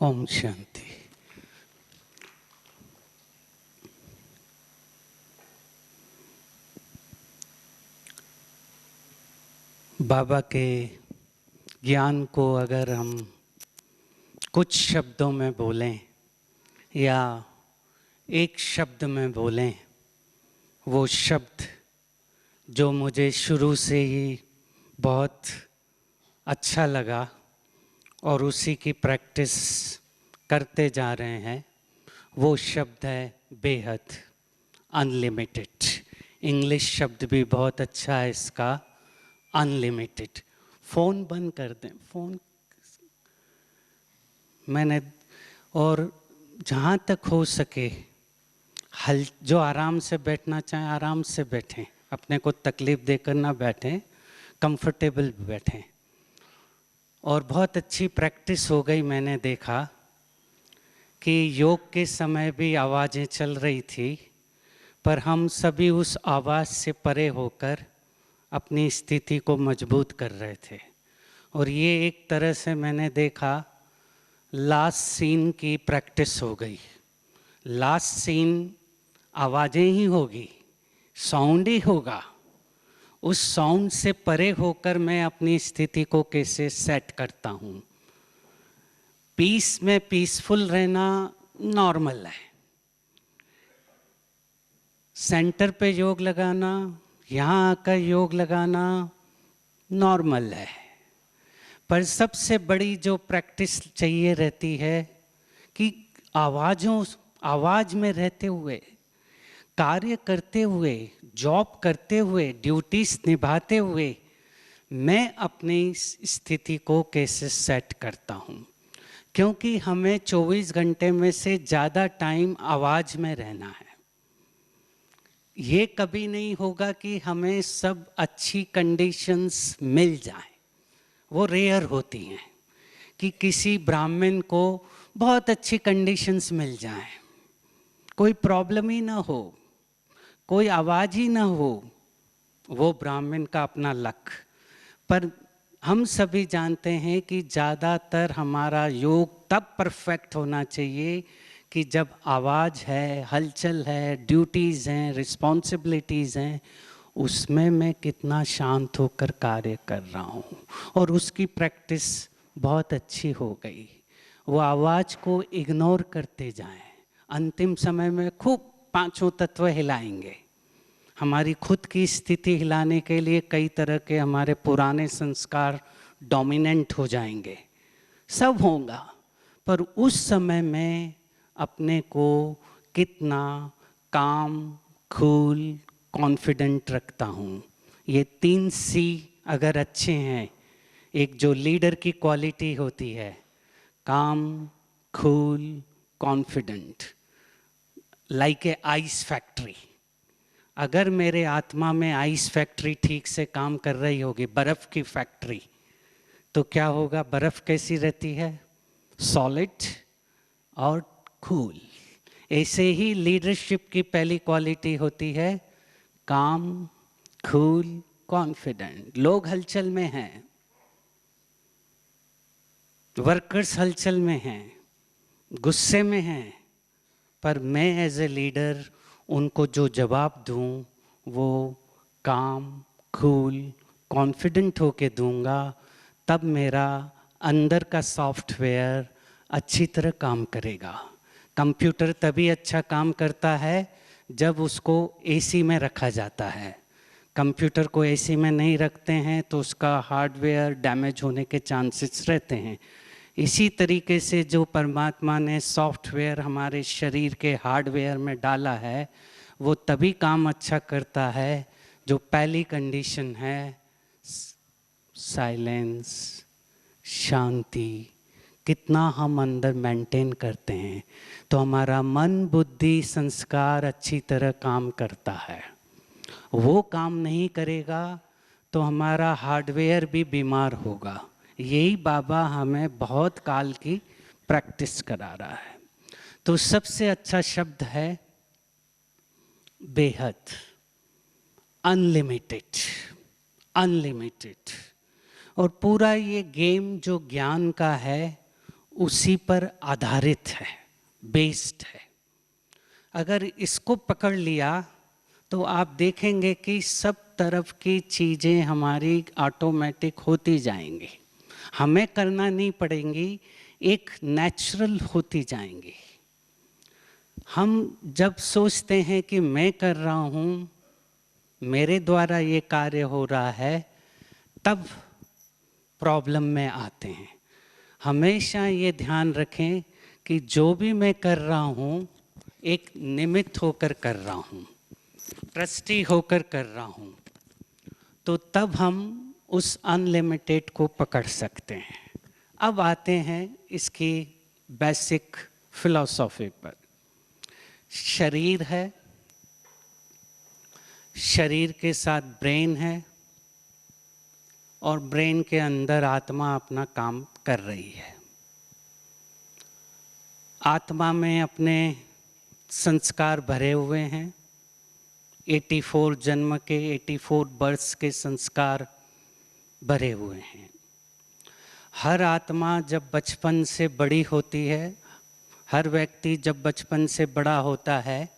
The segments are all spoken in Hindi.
ओम शांति। बाबा के ज्ञान को अगर हम कुछ शब्दों में बोलें या एक शब्द में बोलें, वो शब्द जो मुझे शुरू से ही बहुत अच्छा लगा और उसी की प्रैक्टिस करते जा रहे हैं, वो शब्द है बेहद, अनलिमिटेड। इंग्लिश शब्द भी बहुत अच्छा है इसका, अनलिमिटेड। फ़ोन बंद कर दें, फ़ोन मैंने, और जहाँ तक हो सके जो आराम से बैठना चाहें आराम से बैठें, अपने को तकलीफ़ देकर ना बैठें, कंफर्टेबल बैठें। और बहुत अच्छी प्रैक्टिस हो गई। मैंने देखा कि योग के समय भी आवाज़ें चल रही थी, पर हम सभी उस आवाज़ से परे होकर अपनी स्थिति को मजबूत कर रहे थे। और ये एक तरह से मैंने देखा लास्ट सीन की प्रैक्टिस हो गई। लास्ट सीन आवाज़ें ही होगी, साउंड ही होगा। उस साउंड से परे होकर मैं अपनी स्थिति को कैसे सेट करता हूँ। पीस में पीसफुल रहना नॉर्मल है। सेंटर पे योग लगाना, यहाँ आकर योग लगाना नॉर्मल है। पर सबसे बड़ी जो प्रैक्टिस चाहिए रहती है कि आवाज़ में रहते हुए, कार्य करते हुए, जॉब करते हुए, ड्यूटीज निभाते हुए मैं अपनी स्थिति को कैसे सेट करता हूँ। क्योंकि हमें 24 घंटे में से ज़्यादा टाइम आवाज़ में रहना है। ये कभी नहीं होगा कि हमें सब अच्छी कंडीशंस मिल जाएं, वो रेयर होती हैं। कि किसी ब्राह्मण को बहुत अच्छी कंडीशंस मिल जाएं, कोई प्रॉब्लम ही ना हो, कोई आवाज़ ही ना हो, वो ब्राह्मण का अपना लक। पर हम सभी जानते हैं कि ज़्यादातर हमारा योग तब परफेक्ट होना चाहिए कि जब आवाज़ है, हलचल है, ड्यूटीज़ हैं, रिस्पॉन्सिबिलिटीज़ हैं, उसमें मैं कितना शांत होकर कार्य कर रहा हूँ। और उसकी प्रैक्टिस बहुत अच्छी हो गई। वो आवाज़ को इग्नोर करते जाएं। अंतिम समय में खूब पांचों तत्व हिलाएंगे। हमारी खुद की स्थिति हिलाने के लिए कई तरह के हमारे पुराने संस्कार डोमिनेंट हो जाएंगे, सब होगा। पर उस समय में अपने को कितना काम, कूल, कॉन्फिडेंट रखता हूँ। ये 3 सी अगर अच्छे हैं, एक जो लीडर की क्वालिटी होती है, काम, cool, confident, like a ice factory. अगर मेरे आत्मा में आइस फैक्ट्री ठीक से काम कर रही होगी, बर्फ़ की फैक्ट्री, तो क्या होगा? बर्फ़ कैसी रहती है? सॉलिड और कूल। ऐसे ही लीडरशिप की पहली क्वालिटी होती है काम, कूल, कॉन्फिडेंट। लोग हलचल में हैं, वर्कर्स हलचल में हैं, गुस्से में हैं, पर मैं एज ए लीडर उनको जो जवाब दूं वो काम, कूल, कॉन्फिडेंट होके दूंगा। तब मेरा अंदर का सॉफ्टवेयर अच्छी तरह काम करेगा। कंप्यूटर तभी अच्छा काम करता है जब उसको एसी में रखा जाता है। कंप्यूटर को एसी में नहीं रखते हैं तो उसका हार्डवेयर डैमेज होने के चांसेस रहते हैं। इसी तरीके से जो परमात्मा ने सॉफ्टवेयर हमारे शरीर के हार्डवेयर में डाला है, वो तभी काम अच्छा करता है जो पहली कंडीशन है साइलेंस, शांति। कितना हम अंदर मेंटेन करते हैं तो हमारा मन, बुद्धि, संस्कार अच्छी तरह काम करता है। वो काम नहीं करेगा तो हमारा हार्डवेयर भी बीमार होगा। यही बाबा हमें बहुत काल की प्रैक्टिस करा रहा है। तो सबसे अच्छा शब्द है बेहद, अनलिमिटेड, अनलिमिटेड। और पूरा ये गेम जो ज्ञान का है उसी पर आधारित है, बेस्ड है। अगर इसको पकड़ लिया तो आप देखेंगे कि सब तरफ की चीज़ें हमारी ऑटोमेटिक होती जाएंगी, हमें करना नहीं पड़ेंगी, एक नेचुरल होती जाएंगी। हम जब सोचते हैं कि मैं कर रहा हूँ, मेरे द्वारा ये कार्य हो रहा है, तब प्रॉब्लम में आते हैं। हमेशा ये ध्यान रखें कि जो भी मैं कर रहा हूँ एक निमित्त होकर कर रहा हूँ, ट्रस्टी होकर कर रहा हूँ, तो तब हम उस अनलिमिटेड को पकड़ सकते हैं। अब आते हैं इसकी बेसिक फिलॉसफी पर। शरीर है, शरीर के साथ ब्रेन है, और ब्रेन के अंदर आत्मा अपना काम कर रही है। आत्मा में अपने संस्कार भरे हुए हैं, 84 जन्म के, 84 बर्थ के संस्कार भरे हुए हैं। हर आत्मा जब बचपन से बड़ी होती है, हर व्यक्ति जब बचपन से बड़ा होता है,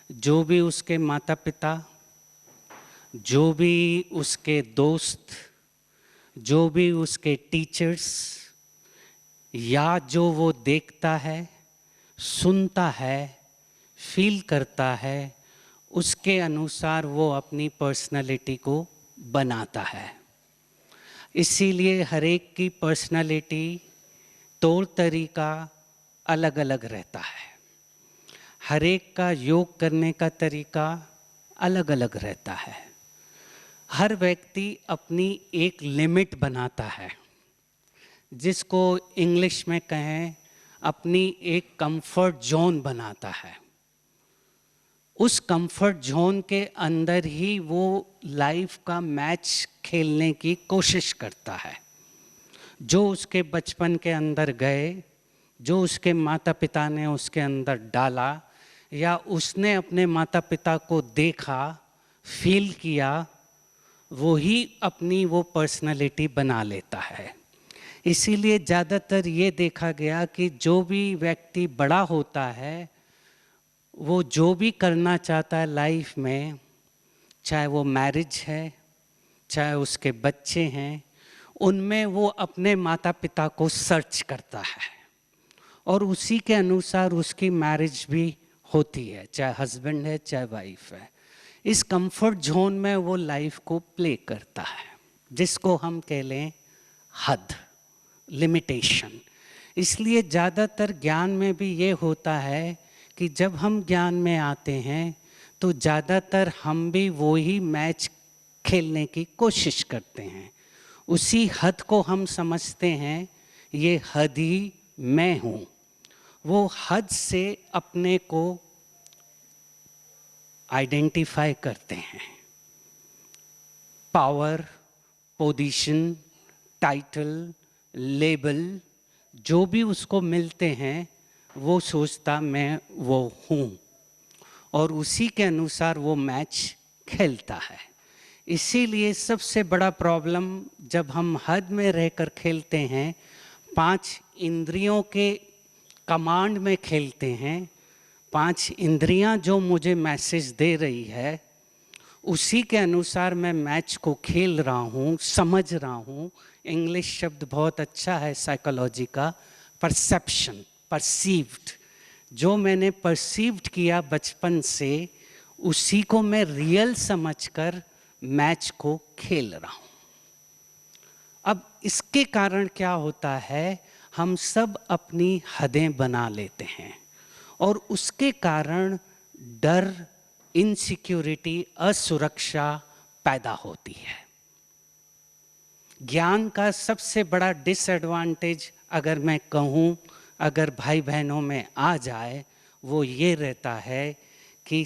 जो भी उसके माता पिता, जो भी उसके दोस्त, जो भी उसके टीचर्स, या जो वो देखता है, सुनता है, फील करता है, उसके अनुसार वो अपनी पर्सनालिटी को बनाता है। इसीलिए हर एक की पर्सनालिटी, तौर तरीका अलग अलग रहता है। हर एक का योग करने का तरीका अलग अलग रहता है। हर व्यक्ति अपनी एक लिमिट बनाता है, जिसको इंग्लिश में कहें अपनी एक कंफर्ट जोन बनाता है। उस कंफर्ट जोन के अंदर ही वो लाइफ का मैच खेलने की कोशिश करता है। जो उसके बचपन के अंदर गए, जो उसके माता पिता ने उसके अंदर डाला, या उसने अपने माता पिता को देखा, फील किया, वो ही अपनी वो पर्सनालिटी बना लेता है। इसीलिए ज़्यादातर ये देखा गया कि जो भी व्यक्ति बड़ा होता है, वो जो भी करना चाहता है लाइफ में, चाहे वो मैरिज है, चाहे उसके बच्चे हैं, उनमें वो अपने माता पिता को सर्च करता है, और उसी के अनुसार उसकी मैरिज भी होती है, चाहे हस्बैंड है चाहे वाइफ है। इस कंफर्ट जोन में वो लाइफ को प्ले करता है, जिसको हम कह लें हद, लिमिटेशन। इसलिए ज़्यादातर ज्ञान में भी ये होता है कि जब हम ज्ञान में आते हैं तो ज़्यादातर हम भी वो ही मैच खेलने की कोशिश करते हैं। उसी हद को हम समझते हैं, ये हद ही मैं हूँ। वो हद से अपने को आइडेंटिफाई करते हैं। पावर, पोजीशन, टाइटल, लेबल, जो भी उसको मिलते हैं, वो सोचता मैं वो हूँ, और उसी के अनुसार वो मैच खेलता है। इसीलिए सबसे बड़ा प्रॉब्लम, जब हम हद में रहकर खेलते हैं, 5 इंद्रियों के कमांड में खेलते हैं, 5 इंद्रियां जो मुझे मैसेज दे रही है, उसी के अनुसार मैं मैच को खेल रहा हूँ, समझ रहा हूँ। इंग्लिश शब्द बहुत अच्छा है साइकोलॉजी का, परसेप्शन, परसीव्ड। जो मैंने परसीव्ड किया बचपन से, उसी को मैं रियल समझकर मैच को खेल रहा हूँ। अब इसके कारण क्या होता है, हम सब अपनी हदें बना लेते हैं, और उसके कारण डर, इनसिक्योरिटी, असुरक्षा पैदा होती है। ज्ञान का सबसे बड़ा डिसएडवांटेज अगर मैं कहूँ, अगर भाई बहनों में आ जाए, वो ये रहता है कि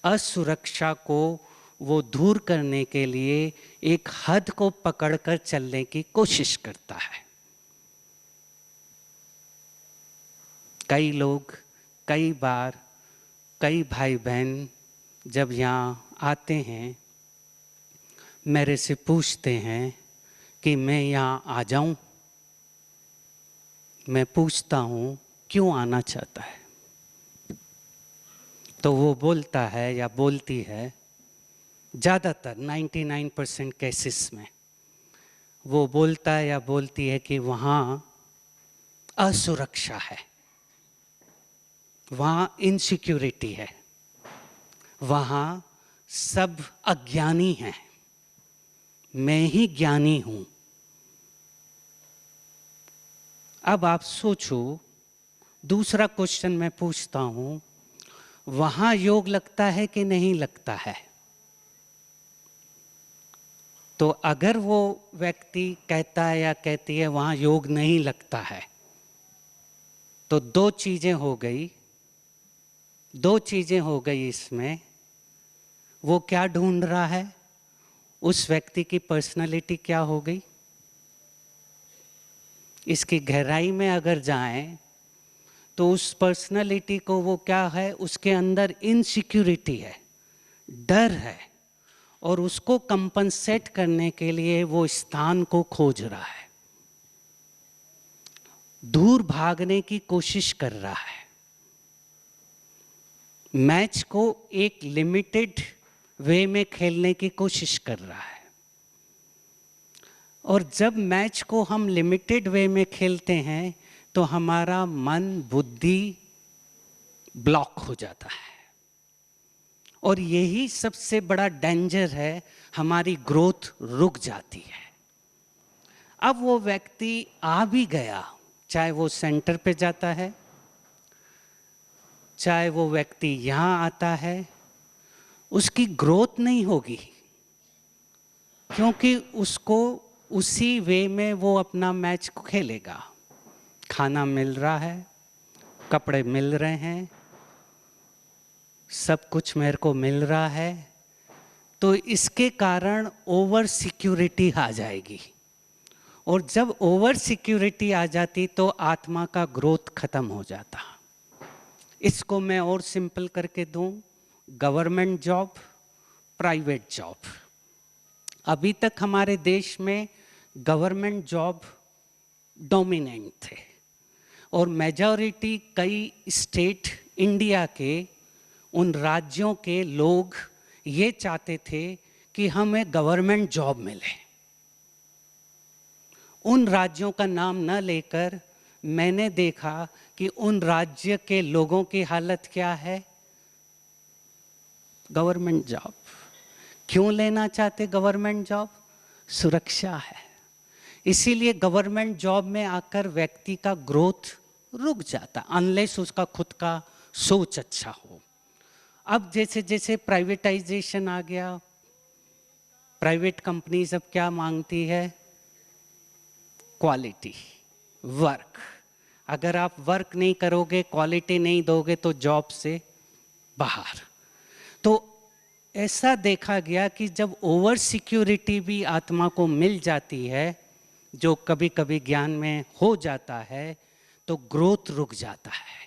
असुरक्षा को वो दूर करने के लिए एक हद को पकड़कर चलने की कोशिश करता है। कई लोग, कई बार, कई भाई बहन जब यहाँ आते हैं, मेरे से पूछते हैं कि मैं यहाँ आ जाऊँ, मैं पूछता हूँ क्यों आना चाहता है, तो वो बोलता है या बोलती है, ज़्यादातर 99% केसेस में वो बोलता है या बोलती है कि वहाँ असुरक्षा है, वहाँ इनसिक्योरिटी है, वहाँ सब अज्ञानी हैं, मैं ही ज्ञानी हूँ। अब आप सोचो, दूसरा क्वेश्चन मैं पूछता हूँ, वहाँ योग लगता है कि नहीं लगता है? तो अगर वो व्यक्ति कहता है या कहती है वहाँ योग नहीं लगता है, तो दो चीज़ें हो गई इसमें। वो क्या ढूंढ रहा है? उस व्यक्ति की पर्सनालिटी क्या हो गई? इसकी गहराई में अगर जाएं तो उस पर्सनालिटी को वो क्या है, उसके अंदर इनसिक्योरिटी है, डर है, और उसको कंपनसेट करने के लिए वो स्थान को खोज रहा है, दूर भागने की कोशिश कर रहा है, मैच को एक लिमिटेड वे में खेलने की कोशिश कर रहा है। और जब मैच को हम लिमिटेड वे में खेलते हैं तो हमारा मन बुद्धि ब्लॉक हो जाता है, और यही सबसे बड़ा डेंजर है, हमारी ग्रोथ रुक जाती है। अब वो व्यक्ति आ भी गया, चाहे वो सेंटर पे जाता है, चाहे वो व्यक्ति यहाँ आता है, उसकी ग्रोथ नहीं होगी, क्योंकि उसको उसी वे में वो अपना मैच खेलेगा। खाना मिल रहा है, कपड़े मिल रहे हैं, सब कुछ मेरे को मिल रहा है, तो इसके कारण ओवर सिक्योरिटी आ जाएगी, और जब ओवर सिक्योरिटी आ जाती तो आत्मा का ग्रोथ खत्म हो जाता। इसको मैं और सिंपल करके दूं, गवर्नमेंट जॉब, प्राइवेट जॉब। अभी तक हमारे देश में गवर्नमेंट जॉब डोमिनेंट थे, और मेजॉरिटी कई स्टेट इंडिया के उन राज्यों के लोग ये चाहते थे कि हमें गवर्नमेंट जॉब मिले। उन राज्यों का नाम न लेकर मैंने देखा कि उन राज्य के लोगों की हालत क्या है, गवर्नमेंट जॉब। क्यों लेना चाहते गवर्नमेंट जॉब? सुरक्षा है। इसीलिए गवर्नमेंट जॉब में आकर व्यक्ति का ग्रोथ रुक जाता, अनलेस उसका खुद का सोच अच्छा हो। अब जैसे जैसे प्राइवेटाइजेशन आ गया, प्राइवेट कंपनीज अब क्या मांगती है? Quality, work. अगर आप वर्क नहीं करोगे, क्वालिटी नहीं दोगे, तो जॉब से बाहर। तो ऐसा देखा गया कि जब ओवर सिक्योरिटी भी आत्मा को मिल जाती है, जो कभी कभी ज्ञान में हो जाता है, तो ग्रोथ रुक जाता है,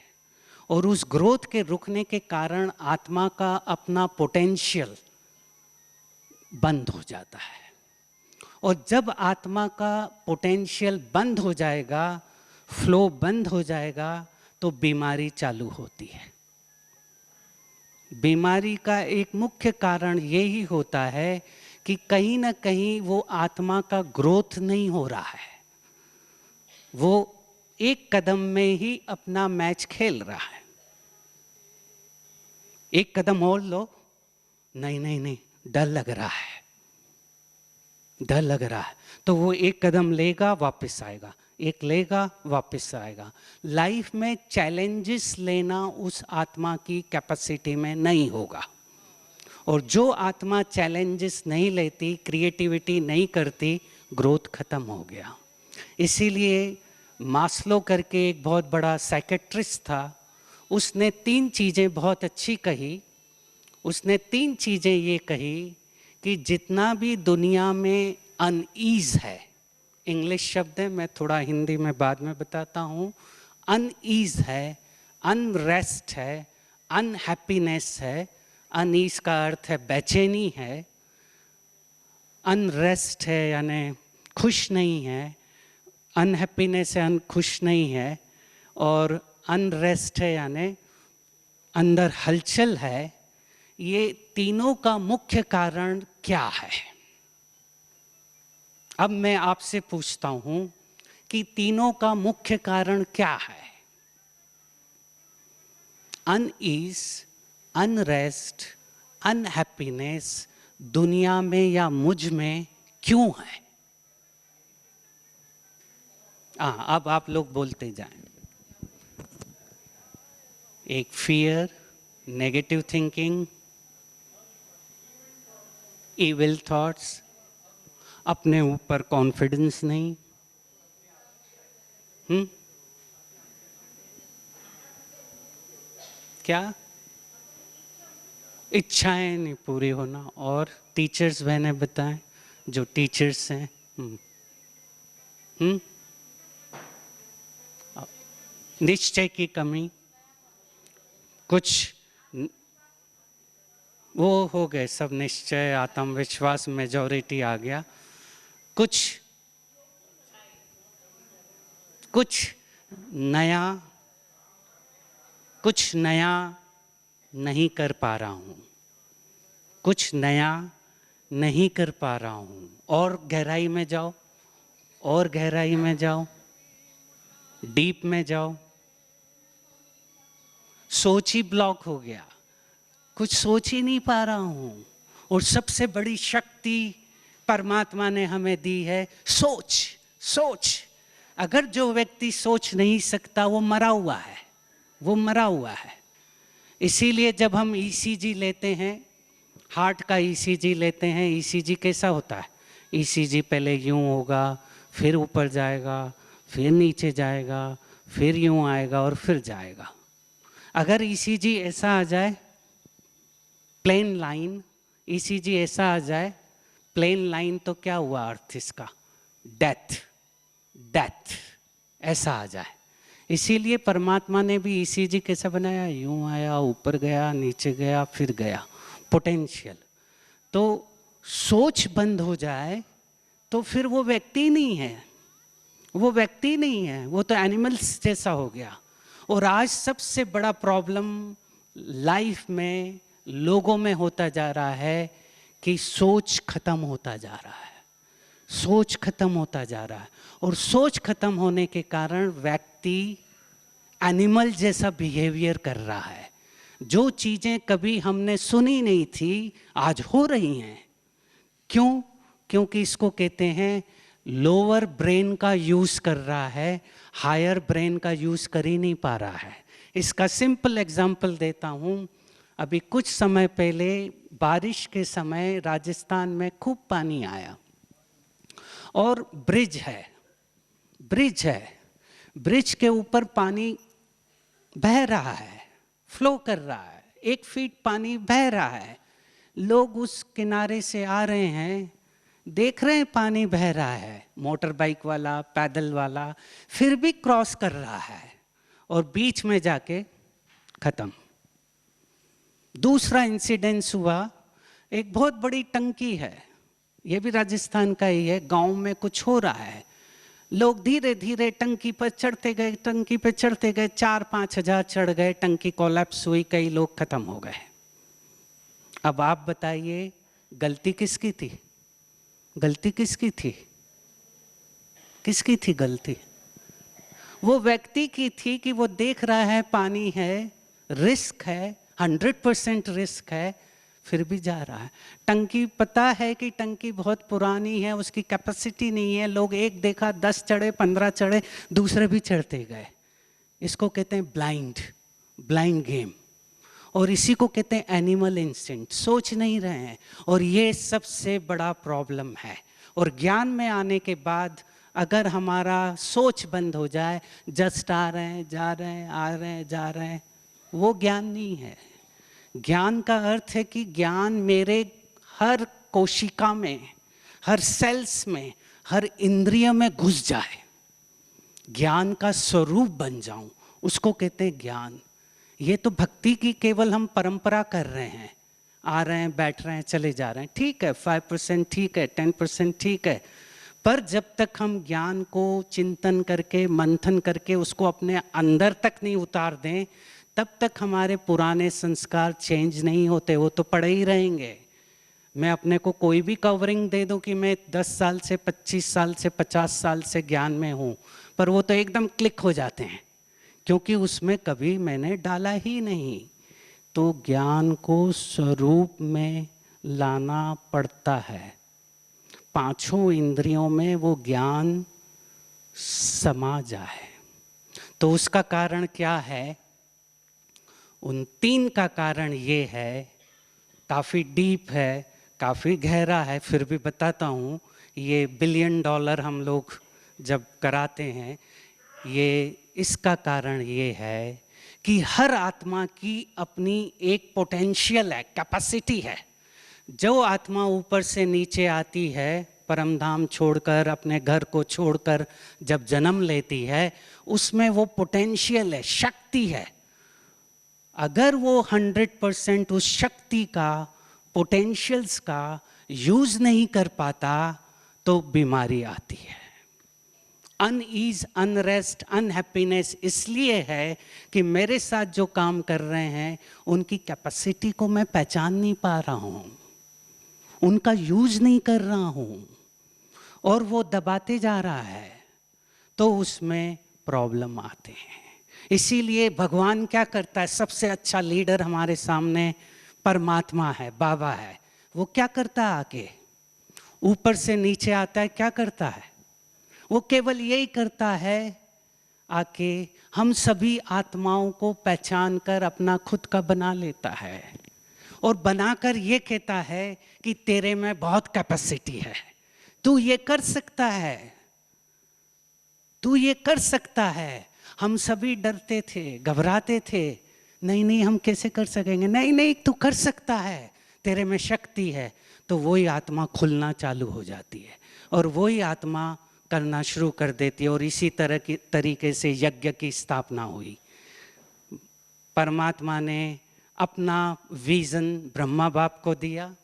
और उस ग्रोथ के रुकने के कारण आत्मा का अपना पोटेंशियल बंद हो जाता है। और जब आत्मा का पोटेंशियल बंद हो जाएगा, फ्लो बंद हो जाएगा, तो बीमारी चालू होती है। बीमारी का एक मुख्य कारण यही होता है कि कहीं ना कहीं वो आत्मा का ग्रोथ नहीं हो रहा है, वो एक कदम में ही अपना मैच खेल रहा है। एक कदम और लो, नहीं नहीं नहीं, डर लग रहा है, डर लग रहा है, तो वो एक कदम लेगा, वापस आएगा, एक लेगा, वापस आएगा। लाइफ में चैलेंजेस लेना उस आत्मा की कैपेसिटी में नहीं होगा, और जो आत्मा चैलेंजेस नहीं लेती, क्रिएटिविटी नहीं करती, ग्रोथ खत्म हो गया। इसीलिए मास्लो करके एक बहुत बड़ा साइकेट्रिस्ट था, उसने 3 चीज़ें बहुत अच्छी कही। उसने 3 चीज़ें ये कही कि जितना भी दुनिया में अनईज है, इंग्लिश शब्द है, मैं थोड़ा हिंदी में बाद में बताता हूँ। अनईज है, अनरेस्ट है, अनहैप्पीनेस है। अनईज का अर्थ है बेचैनी है, अनरेस्ट है यानी खुश नहीं है, अनहैप्पीनेस है, खुश नहीं है, और अनरेस्ट है यानी अंदर हलचल है, ये तीनों का मुख्य कारण क्या है? अब मैं आपसे पूछता हूं कि तीनों का मुख्य कारण क्या है? अनईज, अनरेस्ट, अनहैप्पीनेस दुनिया में या मुझ में क्यों है? अब आप लोग बोलते जाएं। एक fear, negative thinking, evil thoughts, अपने ऊपर कॉन्फिडेंस नहीं, क्या? इच्छाएं नहीं पूरी होना। और टीचर्स बहने बताएं, जो टीचर्स हैं। निश्चय की कमी, कुछ वो हो गए सब, निश्चय, आत्मविश्वास, मेजॉरिटी आ गया। कुछ नया नहीं कर पा रहा हूँ, कुछ नया नहीं कर पा रहा हूँ। और गहराई में जाओ, और गहराई में जाओ, डीप में जाओ, सोच ही ब्लॉक हो गया, कुछ सोच ही नहीं पा रहा हूँ। और सबसे बड़ी शक्ति परमात्मा ने हमें दी है सोच। अगर जो व्यक्ति सोच नहीं सकता वो मरा हुआ है। इसीलिए जब हम ईसीजी लेते हैं, हार्ट का ईसीजी लेते हैं, ईसीजी कैसा होता है? ईसीजी पहले यूं होगा, फिर ऊपर जाएगा, फिर नीचे जाएगा, फिर यूं आएगा और फिर जाएगा। अगर ईसीजी ऐसा आ जाए प्लेन लाइन, ईसीजी ऐसा आ जाए प्लेन लाइन, तो क्या हुआ अर्थ इसका? डेथ ऐसा आ जाए। इसीलिए परमात्मा ने भी ईसीजी कैसा बनाया? यूं आया, ऊपर गया, नीचे गया, फिर गया, पोटेंशियल। तो सोच बंद हो जाए तो फिर वो व्यक्ति नहीं है, वो तो एनिमल्स जैसा हो गया। और आज सबसे बड़ा प्रॉब्लम लाइफ में लोगों में होता जा रहा है कि सोच खत्म होता जा रहा है, सोच खत्म होता जा रहा है। और सोच खत्म होने के कारण व्यक्ति एनिमल जैसा बिहेवियर कर रहा है। जो चीज़ें कभी हमने सुनी नहीं थी आज हो रही हैं। क्यों? क्योंकि इसको कहते हैं लोअर ब्रेन का यूज़ कर रहा है, हायर ब्रेन का यूज़ कर ही नहीं पा रहा है। इसका सिंपल एग्जाम्पल देता हूँ। अभी कुछ समय पहले बारिश के समय राजस्थान में खूब पानी आया और ब्रिज है, ब्रिज के ऊपर पानी बह रहा है, फ्लो कर रहा है, 1 फीट पानी बह रहा है। लोग उस किनारे से आ रहे हैं, देख रहे हैं पानी बह रहा है, मोटर बाइक वाला, पैदल वाला, फिर भी क्रॉस कर रहा है और बीच में जाके खत्म। दूसरा इंसिडेंस हुआ, एक बहुत बड़ी टंकी है, ये भी राजस्थान का ही है, गांव में कुछ हो रहा है। लोग धीरे धीरे टंकी पर चढ़ते गए, 4-5 हजार चढ़ गए, टंकी कोलैप्स हुई, कई लोग खत्म हो गए। अब आप बताइए गलती किसकी थी? किसकी थी गलती? वो व्यक्ति की थी कि वो देख रहा है पानी है, रिस्क है, 100% रिस्क है, फिर भी जा रहा है। टंकी, पता है कि टंकी बहुत पुरानी है, उसकी कैपेसिटी नहीं है, लोग एक देखा 10 चढ़े, 15 चढ़े, दूसरे भी चढ़ते गए। इसको कहते हैं ब्लाइंड गेम, और इसी को कहते हैं एनिमल इंस्टिंक्ट। सोच नहीं रहे हैं, और ये सबसे बड़ा प्रॉब्लम है। और ज्ञान में आने के बाद अगर हमारा सोच बंद हो जाए, जस्ट आ रहे हैं, जा रहे हैं, आ रहे हैं, जा रहे हैं, वो ज्ञान नहीं है। ज्ञान का अर्थ है कि ज्ञान मेरे हर कोशिका में, हर सेल्स में, हर इंद्रिय में घुस जाए, ज्ञान का स्वरूप बन जाऊं, उसको कहते हैं ज्ञान। ये तो भक्ति की केवल हम परंपरा कर रहे हैं, आ रहे हैं, बैठ रहे हैं, चले जा रहे हैं। ठीक है, 5% ठीक है, 10% ठीक है, पर जब तक हम ज्ञान को चिंतन करके मंथन करके उसको अपने अंदर तक नहीं उतार दें, तब तक हमारे पुराने संस्कार चेंज नहीं होते, वो तो पड़े ही रहेंगे। मैं अपने को कोई भी कवरिंग दे दूं कि मैं 10 साल से 25 साल से 50 साल से ज्ञान में हूं, पर वो तो एकदम क्लिक हो जाते हैं, क्योंकि उसमें कभी मैंने डाला ही नहीं। तो ज्ञान को स्वरूप में लाना पड़ता है, पांचों इंद्रियों में वो ज्ञान समा जाए। तो उसका कारण क्या है? उन तीन का कारण ये है, काफ़ी डीप है, काफ़ी गहरा है, फिर भी बताता हूँ। ये $1 बिलियन हम लोग जब कराते हैं, ये इसका कारण ये है कि हर आत्मा की अपनी एक पोटेंशियल है, कैपेसिटी है। जो आत्मा ऊपर से नीचे आती है, परम धाम छोड़कर, अपने घर को छोड़कर जब जन्म लेती है, उसमें वो पोटेंशियल है, शक्ति है। अगर वो 100% उस शक्ति का, पोटेंशियल्स का यूज नहीं कर पाता तो बीमारी आती है। अनईज, अनरेस्ट, अनहैप्पीनेस इसलिए है कि मेरे साथ जो काम कर रहे हैं उनकी कैपेसिटी को मैं पहचान नहीं पा रहा हूँ, उनका यूज नहीं कर रहा हूँ, और वो दबाते जा रहा है, तो उसमें प्रॉब्लम आते हैं। इसीलिए भगवान क्या करता है? सबसे अच्छा लीडर हमारे सामने परमात्मा है, बाबा है। वो क्या करता है? आके ऊपर से नीचे आता है, क्या करता है? वो केवल यही करता है, आके हम सभी आत्माओं को पहचान कर अपना खुद का बना लेता है, और बनाकर ये कहता है कि तेरे में बहुत कैपेसिटी है, तू ये कर सकता है, तू ये कर सकता है। हम सभी डरते थे, घबराते थे, नहीं नहीं हम कैसे कर सकेंगे, नहीं नहीं तू कर सकता है, तेरे में शक्ति है। तो वही आत्मा खुलना चालू हो जाती है, और वही आत्मा करना शुरू कर देती है, और इसी तरह की तरीके से यज्ञ की स्थापना हुई। परमात्मा ने अपना विज़न ब्रह्मा बाप को दिया,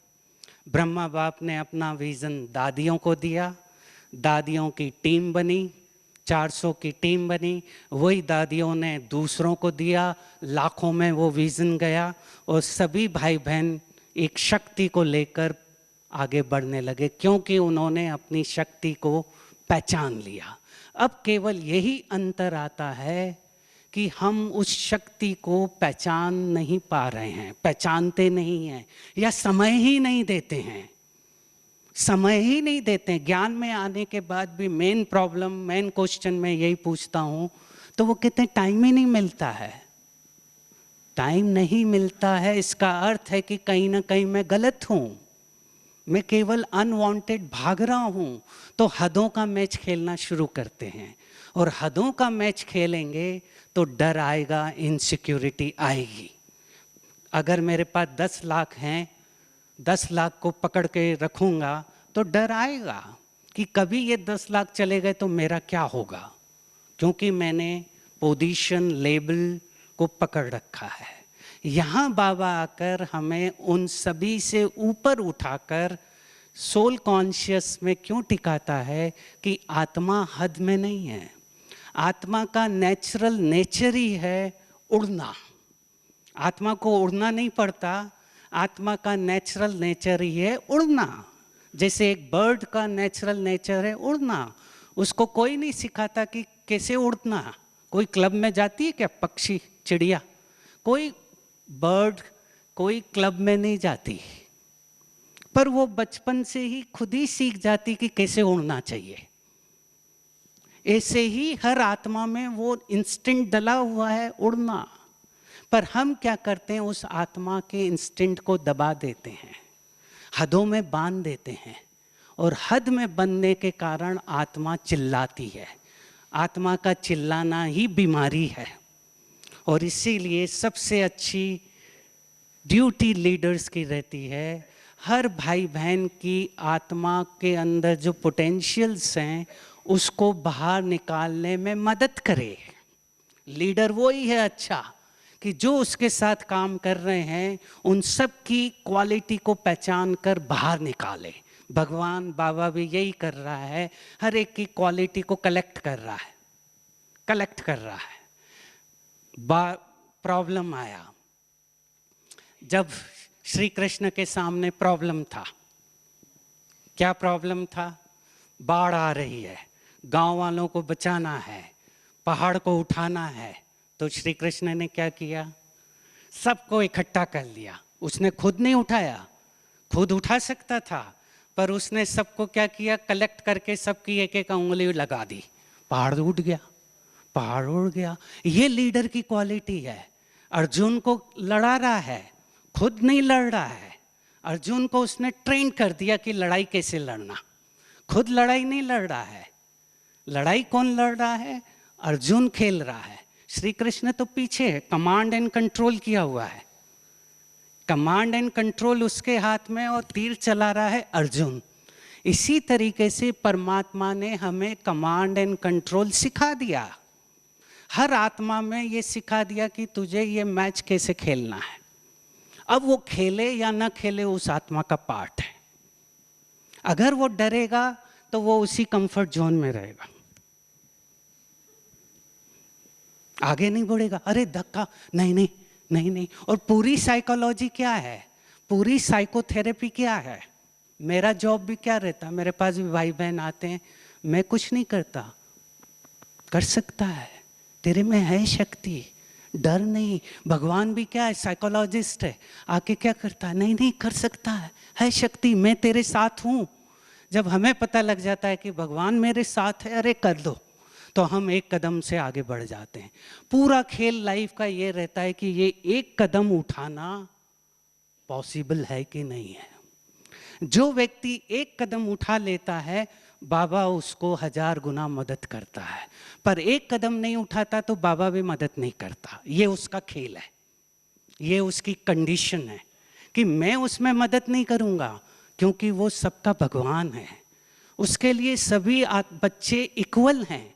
ब्रह्मा बाप ने अपना विज़न दादियों को दिया, दादियों की टीम बनी, 400 की टीम बनी, वही दादियों ने दूसरों को दिया, लाखों में वो विज़न गया, और सभी भाई बहन एक शक्ति को लेकर आगे बढ़ने लगे, क्योंकि उन्होंने अपनी शक्ति को पहचान लिया। अब केवल यही अंतर आता है कि हम उस शक्ति को पहचान नहीं पा रहे हैं, पहचानते नहीं हैं, या समय ही नहीं देते हैं, समय ही नहीं देते हैं। ज्ञान में आने के बाद भी मेन प्रॉब्लम, मेन क्वेश्चन मैं यही पूछता हूँ, तो वो कहते हैं टाइम ही नहीं मिलता है। टाइम नहीं मिलता है, इसका अर्थ है कि कहीं ना कहीं मैं गलत हूँ, मैं केवल अनवांटेड भाग रहा हूँ। तो हदों का मैच खेलना शुरू करते हैं, और हदों का मैच खेलेंगे तो डर आएगा, इनसिक्योरिटी आएगी। अगर मेरे पास 10 लाख हैं, 10 लाख को पकड़ के रखूँगा तो डर आएगा कि कभी ये 10 लाख चले गए तो मेरा क्या होगा, क्योंकि मैंने पोजीशन, लेबल को पकड़ रखा है। यहाँ बाबा आकर हमें उन सभी से ऊपर उठाकर सोल कॉन्शियस में क्यों टिकाता है कि आत्मा हद में नहीं है। आत्मा का नेचुरल नेचर ही है उड़ना, आत्मा को उड़ना नहीं पड़ता, आत्मा का नेचुरल नेचर ही है उड़ना। जैसे एक बर्ड का नेचुरल नेचर है उड़ना, उसको कोई नहीं सिखाता कि कैसे उड़ना। कोई क्लब में जाती है क्या पक्षी, चिड़िया? कोई बर्ड कोई क्लब में नहीं जाती, पर वो बचपन से ही खुद ही सीख जाती कि कैसे उड़ना चाहिए। ऐसे ही हर आत्मा में वो इंस्टिंक्ट डला हुआ है उड़ना, पर हम क्या करते हैं, उस आत्मा के इंस्टिंक्ट को दबा देते हैं, हदों में बांध देते हैं, और हद में बंधने के कारण आत्मा चिल्लाती है। आत्मा का चिल्लाना ही बीमारी है, और इसीलिए सबसे अच्छी ड्यूटी लीडर्स की रहती है, हर भाई बहन की आत्मा के अंदर जो पोटेंशियल्स हैं उसको बाहर निकालने में मदद करे। लीडर वो ही है अच्छा, कि जो उसके साथ काम कर रहे हैं उन सब की क्वालिटी को पहचान कर बाहर निकाले, भगवान बाबा भी यही कर रहा है, हर एक की क्वालिटी को कलेक्ट कर रहा है, कलेक्ट कर रहा है। प्रॉब्लम आया, जब श्री कृष्ण के सामने प्रॉब्लम था, क्या प्रॉब्लम था? बाढ़ आ रही है, गांव वालों को बचाना है, पहाड़ को उठाना है। तो श्री कृष्ण ने क्या किया? सबको इकट्ठा कर लिया। उसने खुद नहीं उठाया, खुद उठा सकता था, पर उसने सबको क्या किया? कलेक्ट करके सबकी एक एक उंगली लगा दी, पहाड़ उठ गया, पहाड़ उड़ गया। ये लीडर की क्वालिटी है। अर्जुन को लड़ा रहा है, खुद नहीं लड़ रहा है। अर्जुन को उसने ट्रेन कर दिया कि लड़ाई कैसे लड़ना, खुद लड़ाई नहीं लड़ रहा है। लड़ाई कौन लड़ रहा है? अर्जुन खेल रहा है, श्री कृष्ण तो पीछे है, कमांड एंड कंट्रोल किया हुआ है, कमांड एंड कंट्रोल उसके हाथ में, और तीर चला रहा है अर्जुन। इसी तरीके से परमात्मा ने हमें कमांड एंड कंट्रोल सिखा दिया, हर आत्मा में ये सिखा दिया कि तुझे ये मैच कैसे खेलना है। अब वो खेले या ना खेले उस आत्मा का पार्ट है। अगर वो डरेगा तो वो उसी कंफर्ट जोन में रहेगा, आगे नहीं बढ़ेगा। अरे धक्का, नहीं नहीं नहीं नहीं। और पूरी साइकोलॉजी क्या है, पूरी साइकोथेरेपी क्या है? मेरा जॉब भी क्या रहता, मेरे पास भी भाई बहन आते हैं, मैं कुछ नहीं करता, कर सकता है, तेरे में है शक्ति, डर नहीं। भगवान भी क्या है, साइकोलॉजिस्ट है, आके क्या करता है? नहीं नहीं, कर सकता है शक्ति, मैं तेरे साथ हूँ। जब हमें पता लग जाता है कि भगवान मेरे साथ है, अरे कर दो, तो हम एक कदम से आगे बढ़ जाते हैं। पूरा खेल लाइफ का ये रहता है कि ये एक कदम उठाना पॉसिबल है कि नहीं है। जो व्यक्ति एक कदम उठा लेता है, बाबा उसको 1000 गुना मदद करता है, पर एक कदम नहीं उठाता तो बाबा भी मदद नहीं करता। ये उसका खेल है, ये उसकी कंडीशन है कि मैं उसमें मदद नहीं करूँगा, क्योंकि वो सबका भगवान है। उसके लिए सभी बच्चे इक्वल हैं।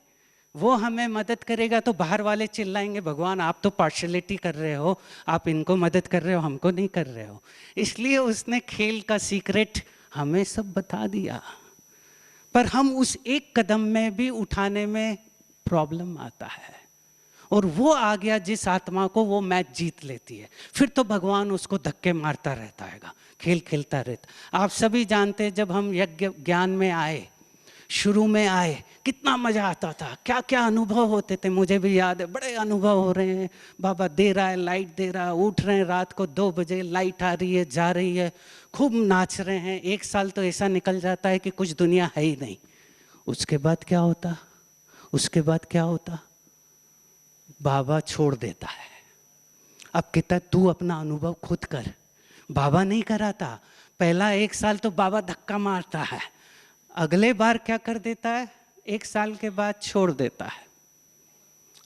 वो हमें मदद करेगा तो बाहर वाले चिल्लाएंगे, भगवान आप तो पार्शलिटी कर रहे हो, आप इनको मदद कर रहे हो, हमको नहीं कर रहे हो। इसलिए उसने खेल का सीक्रेट हमें सब बता दिया, पर हम उस एक कदम में भी उठाने में प्रॉब्लम आता है, और वो आ गया जिस आत्मा को, वो मैच जीत लेती है। फिर तो भगवान उसको धक्के मारता रहता है, खेल खेलता रहता। आप सभी जानते हैं, जब हम यज्ञ ज्ञान में आए, शुरू में आए, कितना मजा आता था, क्या क्या अनुभव होते थे। मुझे भी याद है, बड़े अनुभव हो रहे हैं, बाबा दे रहा है, लाइट दे रहा है, उठ रहे हैं रात को 2 बजे, लाइट आ रही है, जा रही है, खूब नाच रहे हैं। 1 साल तो ऐसा निकल जाता है कि कुछ दुनिया है ही नहीं। उसके बाद क्या होता, उसके बाद क्या होता? बाबा छोड़ देता है। अब कहता तू अपना अनुभव खुद कर, बाबा नहीं कराता। पहला 1 साल तो बाबा धक्का मारता है, अगले बार क्या कर देता है, 1 साल के बाद छोड़ देता है।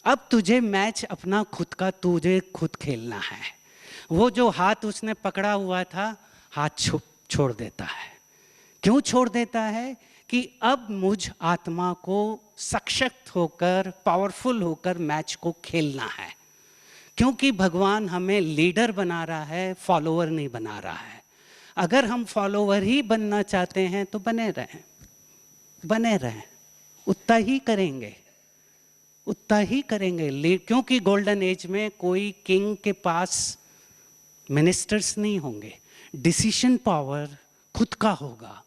अब तुझे मैच अपना खुद का, तुझे खुद खेलना है। वो जो हाथ उसने पकड़ा हुआ था, हाथ छोड़ देता है। क्यों छोड़ देता है? कि अब मुझ आत्मा को सशक्त होकर, पावरफुल होकर मैच को खेलना है। क्योंकि भगवान हमें लीडर बना रहा है, फॉलोअर नहीं बना रहा है। अगर हम फॉलोअर ही बनना चाहते हैं तो बने रहें, बने रहें, उतना ही करेंगे, उतना ही करेंगे। क्योंकि गोल्डन एज में कोई किंग के पास मिनिस्टर्स नहीं होंगे, डिसीजन पावर खुद का होगा।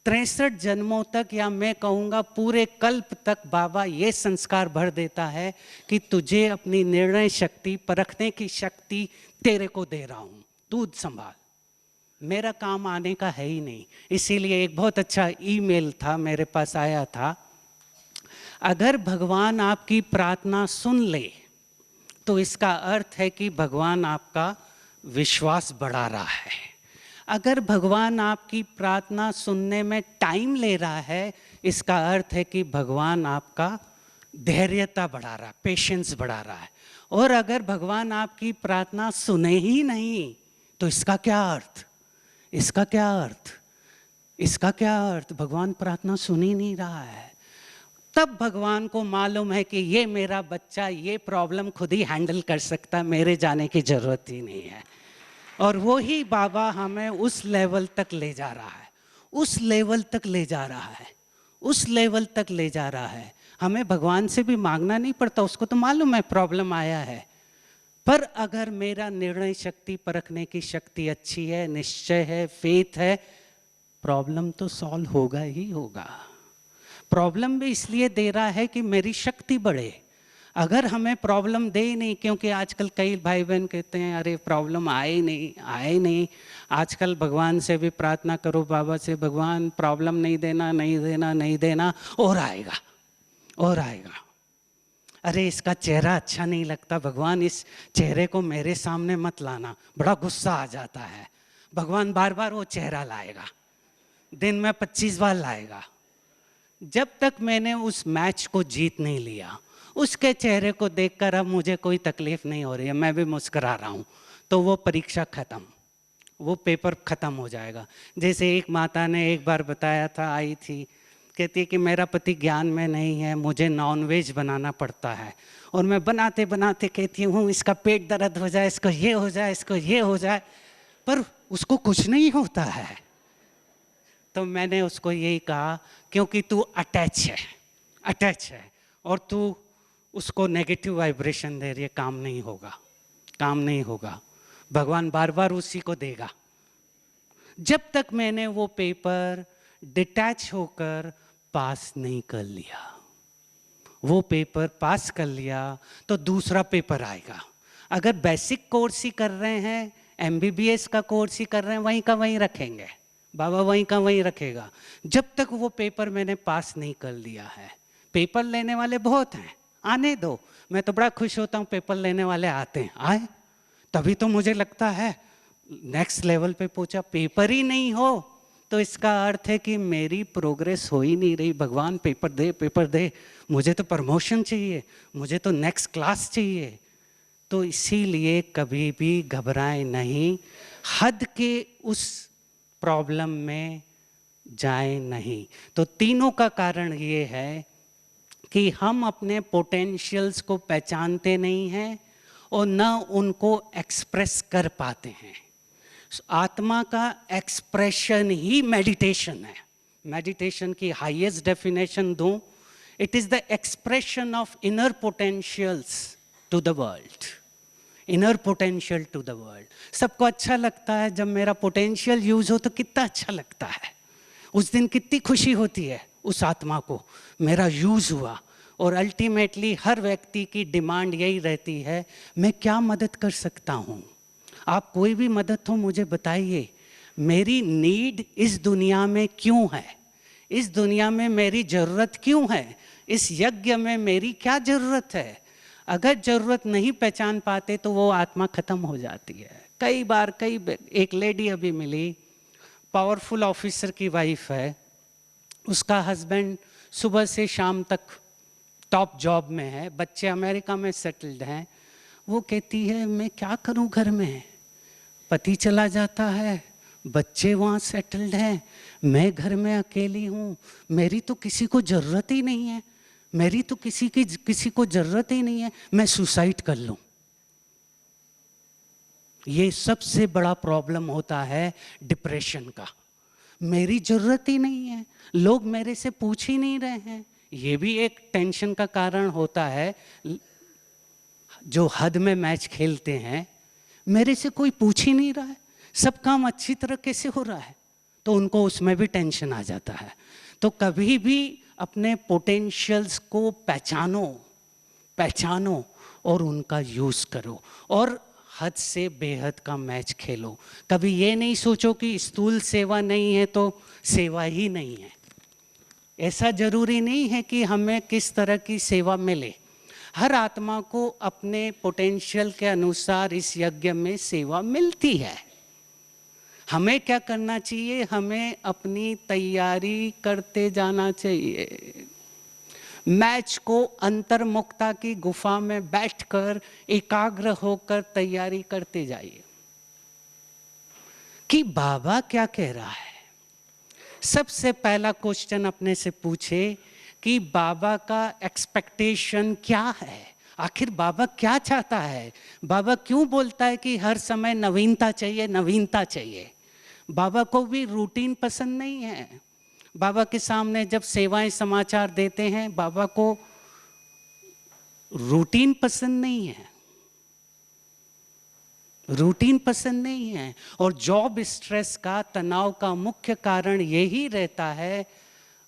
63 जन्मों तक, या मैं कहूँगा पूरे कल्प तक, बाबा ये संस्कार भर देता है कि तुझे अपनी निर्णय शक्ति, परखने की शक्ति तेरे को दे रहा हूँ, तू संभाल, मेरा काम आने का है ही नहीं। इसीलिए एक बहुत अच्छा ईमेल था मेरे पास आया था, अगर भगवान आपकी प्रार्थना सुन ले तो इसका अर्थ है कि भगवान आपका विश्वास बढ़ा रहा है। अगर भगवान आपकी प्रार्थना सुनने में टाइम ले रहा है, इसका अर्थ है कि भगवान आपका धैर्यता बढ़ा रहा है, पेशेंस बढ़ा रहा है। और अगर भगवान आपकी प्रार्थना सुने ही नहीं तो इसका क्या अर्थ, इसका क्या अर्थ, इसका क्या अर्थ? भगवान प्रार्थना सुन ही नहीं रहा है। तब भगवान को मालूम है कि ये मेरा बच्चा ये प्रॉब्लम खुद ही हैंडल कर सकता, मेरे जाने की जरूरत ही नहीं है। और वो ही बाबा हमें उस लेवल तक ले जा रहा है, उस लेवल तक ले जा रहा है, उस लेवल तक ले जा रहा है। हमें भगवान से भी मांगना नहीं पड़ता, उसको तो मालूम है प्रॉब्लम आया है। पर अगर मेरा निर्णय शक्ति, परखने की शक्ति अच्छी है, निश्चय है, फेथ है, प्रॉब्लम तो सॉल्व होगा ही होगा। प्रॉब्लम भी इसलिए दे रहा है कि मेरी शक्ति बढ़े। अगर हमें प्रॉब्लम दे ही नहीं, क्योंकि आजकल कई भाई बहन कहते हैं अरे प्रॉब्लम आए नहीं, आए नहीं। आजकल भगवान से भी प्रार्थना करो, बाबा से, भगवान प्रॉब्लम नहीं देना, नहीं देना, नहीं देना, और आएगा, और आएगा। अरे इसका चेहरा अच्छा नहीं लगता, भगवान इस चेहरे को मेरे सामने मत लाना, बड़ा गुस्सा आ जाता है। भगवान बार बार वो चेहरा लाएगा, दिन में 25 बार लाएगा। जब तक मैंने उस मैच को जीत नहीं लिया, उसके चेहरे को देखकर अब मुझे कोई तकलीफ नहीं हो रही है, मैं भी मुस्कुरा रहा हूँ, तो वो परीक्षा खत्म, वो पेपर खत्म हो जाएगा। जैसे एक माता ने एक बार बताया था, आई थी, कहती है कि मेरा पति ज्ञान में नहीं है, मुझे नॉनवेज बनाना पड़ता है, और मैं बनाते बनाते कहती हूँ इसका पेट दर्द हो जाए, इसको ये हो जाए, इसको ये हो जाए, पर उसको कुछ नहीं होता है। तो मैंने उसको यही कहा, क्योंकि तू अटैच है, अटैच है, और तू उसको नेगेटिव वाइब्रेशन दे रही है, काम नहीं होगा, काम नहीं होगा, भगवान बार बार उसी को देगा। जब तक मैंने वो पेपर डिटैच होकर पास नहीं कर लिया, वो पेपर पास कर लिया तो दूसरा पेपर आएगा। अगर बेसिक कोर्स ही कर रहे हैं, MBBS का कोर्स ही कर रहे हैं, वहीं का वहीं रखेंगे, बाबा वहीं का वहीं रखेगा, जब तक वो पेपर मैंने पास नहीं कर लिया है। पेपर लेने वाले बहुत हैं, आने दो, मैं तो बड़ा खुश होता हूँ पेपर लेने वाले आते हैं, आए, तभी तो मुझे लगता है नेक्स्ट लेवल पे पहुंचा। पेपर ही नहीं हो तो इसका अर्थ है कि मेरी प्रोग्रेस हो ही नहीं रही। भगवान पेपर दे, पेपर दे, मुझे तो प्रमोशन चाहिए, मुझे तो नेक्स्ट क्लास चाहिए। तो इसीलिए कभी भी घबराएं नहीं, हद के उस प्रॉब्लम में जाए नहीं। तो तीनों का कारण ये है कि हम अपने पोटेंशियल्स को पहचानते नहीं हैं और न उनको एक्सप्रेस कर पाते हैं। आत्मा का एक्सप्रेशन ही मेडिटेशन है। मेडिटेशन की हाईएस्ट डेफिनेशन दूं, it is the expression of inner potentials to the world. Inner potential to the world. सबको अच्छा लगता है जब मेरा पोटेंशियल यूज हो, तो कितना अच्छा लगता है, उस दिन कितनी खुशी होती है उस आत्मा को, मेरा यूज हुआ। और अल्टीमेटली हर व्यक्ति की डिमांड यही रहती है, मैं क्या मदद कर सकता हूँ। आप कोई भी मदद हो मुझे बताइए, मेरी नीड इस दुनिया में क्यों है, इस दुनिया में मेरी ज़रूरत क्यों है, इस यज्ञ में मेरी क्या ज़रूरत है। अगर ज़रूरत नहीं पहचान पाते तो वो आत्मा ख़त्म हो जाती है। कई बार एक लेडी अभी मिली, पावरफुल ऑफिसर की वाइफ है, उसका हस्बैंड सुबह से शाम तक टॉप जॉब में है, बच्चे अमेरिका में सेटल्ड हैं। वो कहती है मैं क्या करूं, घर में पति चला जाता है, बच्चे वहाँ सेटल्ड हैं, मैं घर में अकेली हूँ, मेरी तो किसी को ज़रूरत ही नहीं है, मेरी तो किसी को ज़रूरत ही नहीं है, मैं सुसाइड कर लूँ। ये सबसे बड़ा प्रॉब्लम होता है डिप्रेशन का। मेरी ज़रूरत ही नहीं है, लोग मेरे से पूछ ही नहीं रहे हैं। ये भी एक टेंशन का कारण होता है। जो हद में मैच खेलते हैं, मेरे से कोई पूछ ही नहीं रहा है, सब काम अच्छी तरह कैसे हो रहा है, तो उनको उसमें भी टेंशन आ जाता है। तो कभी भी अपने पोटेंशियल्स को पहचानो और उनका यूज़ करो, और हद से बेहद का मैच खेलो। कभी ये नहीं सोचो कि स्थूल सेवा नहीं है तो सेवा ही नहीं है। ऐसा जरूरी नहीं है कि हमें किस तरह की सेवा मिले। हर आत्मा को अपने पोटेंशियल के अनुसार इस यज्ञ में सेवा मिलती है। हमें क्या करना चाहिए, हमें अपनी तैयारी करते जाना चाहिए। मैच को अंतर्मुखता की गुफा में बैठकर एकाग्र होकर तैयारी करते जाइए कि बाबा क्या कह रहा है। सबसे पहला क्वेश्चन अपने से पूछे कि बाबा का एक्सपेक्टेशन क्या है, आखिर बाबा क्या चाहता है। बाबा क्यों बोलता है कि हर समय नवीनता चाहिए, नवीनता चाहिए। बाबा को भी रूटीन पसंद नहीं है। बाबा के सामने जब सेवाएं समाचार देते हैं, बाबा को रूटीन पसंद नहीं है, रूटीन पसंद नहीं है। और जॉब स्ट्रेस का, तनाव का मुख्य कारण यही रहता है,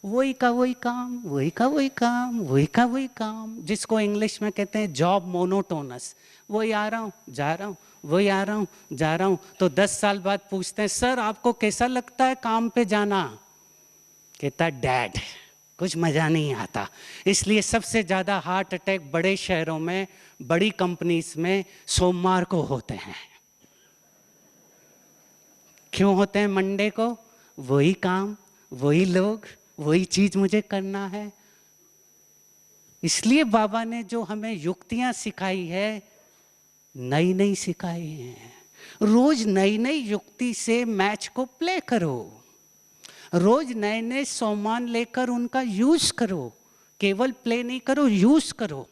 वही का वही काम, वही का वही काम, वही का वही काम, जिसको इंग्लिश में कहते हैं जॉब मोनोटोनस। वही आ रहा हूँ जा रहा हूँ, वही आ रहा हूँ जा रहा हूँ। तो 10 साल बाद पूछते हैं, सर आपको कैसा लगता है काम पे जाना? कहता डैड कुछ मज़ा नहीं आता। इसलिए सबसे ज़्यादा हार्ट अटैक बड़े शहरों में, बड़ी कंपनीज में सोमवार को होते हैं। क्यों होते हैं मंडे को? वही काम, वही लोग, वही चीज़ मुझे करना है। इसलिए बाबा ने जो हमें युक्तियां सिखाई है, नई नई सिखाई हैं। रोज नई नई युक्ति से मैच को प्ले करो, रोज नए नए सामान लेकर उनका यूज करो। केवल प्ले नहीं करो, यूज करो,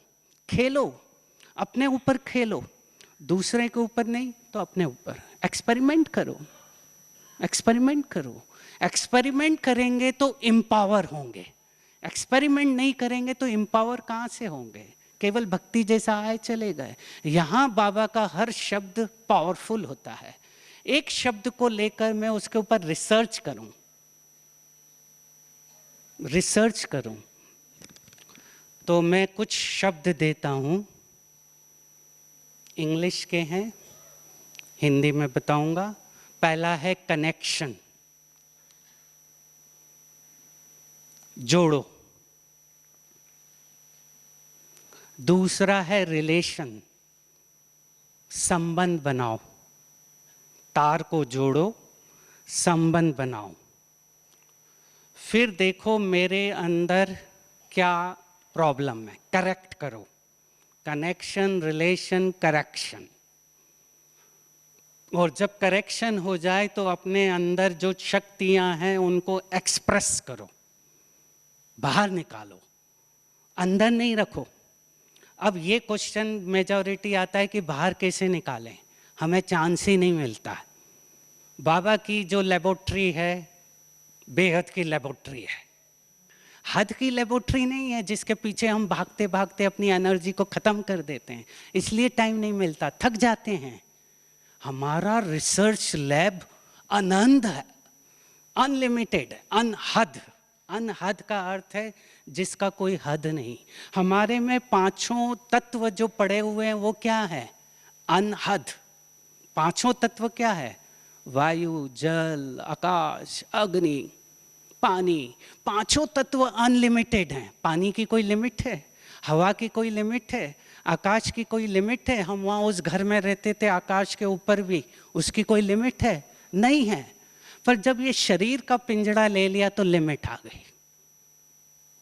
खेलो, अपने ऊपर खेलो, दूसरे के ऊपर नहीं तो अपने ऊपर। एक्सपेरिमेंट करो, एक्सपेरिमेंट करो। एक्सपेरिमेंट करेंगे तो एम्पावर होंगे, एक्सपेरिमेंट नहीं करेंगे तो एम्पावर कहाँ से होंगे? केवल भक्ति जैसा आए चले गए। यहाँ बाबा का हर शब्द पावरफुल होता है। एक शब्द को लेकर मैं उसके ऊपर रिसर्च करूं, रिसर्च करूं, तो मैं कुछ शब्द देता हूं, इंग्लिश के हैं, हिंदी में बताऊंगा। पहला है कनेक्शन, जोड़ो। दूसरा है रिलेशन, संबंध बनाओ, तार को जोड़ो, संबंध बनाओ। फिर देखो मेरे अंदर क्या प्रॉब्लम है, करेक्ट करो। Connection, relation, correction. और जब करेक्शन हो जाए तो अपने अंदर जो शक्तियां हैं उनको एक्सप्रेस करो, बाहर निकालो, अंदर नहीं रखो। अब ये क्वेश्चन मेजॉरिटी आता है कि बाहर कैसे निकालें, हमें चांस ही नहीं मिलता। बाबा की जो लेबोरेटरी है, बेहद की लेबोरेटरी है, हद की लेबोरेटरी नहीं है जिसके पीछे हम भागते भागते अपनी एनर्जी को ख़त्म कर देते हैं, इसलिए टाइम नहीं मिलता, थक जाते हैं। हमारा रिसर्च लैब अनंत है, अनलिमिटेड, अनहद। अनहद का अर्थ है जिसका कोई हद नहीं। हमारे में पांचों तत्व जो पड़े हुए हैं वो क्या है? अनहद। पांचों तत्व क्या है? वायु, जल, आकाश, अग्नि, पानी। पांचों तत्व अनलिमिटेड हैं। पानी की कोई लिमिट है? हवा की कोई लिमिट है? आकाश की कोई लिमिट है? हम वहाँ उस घर में रहते थे, आकाश के ऊपर भी, उसकी कोई लिमिट है? नहीं है। पर जब ये शरीर का पिंजड़ा ले लिया तो लिमिट आ गई,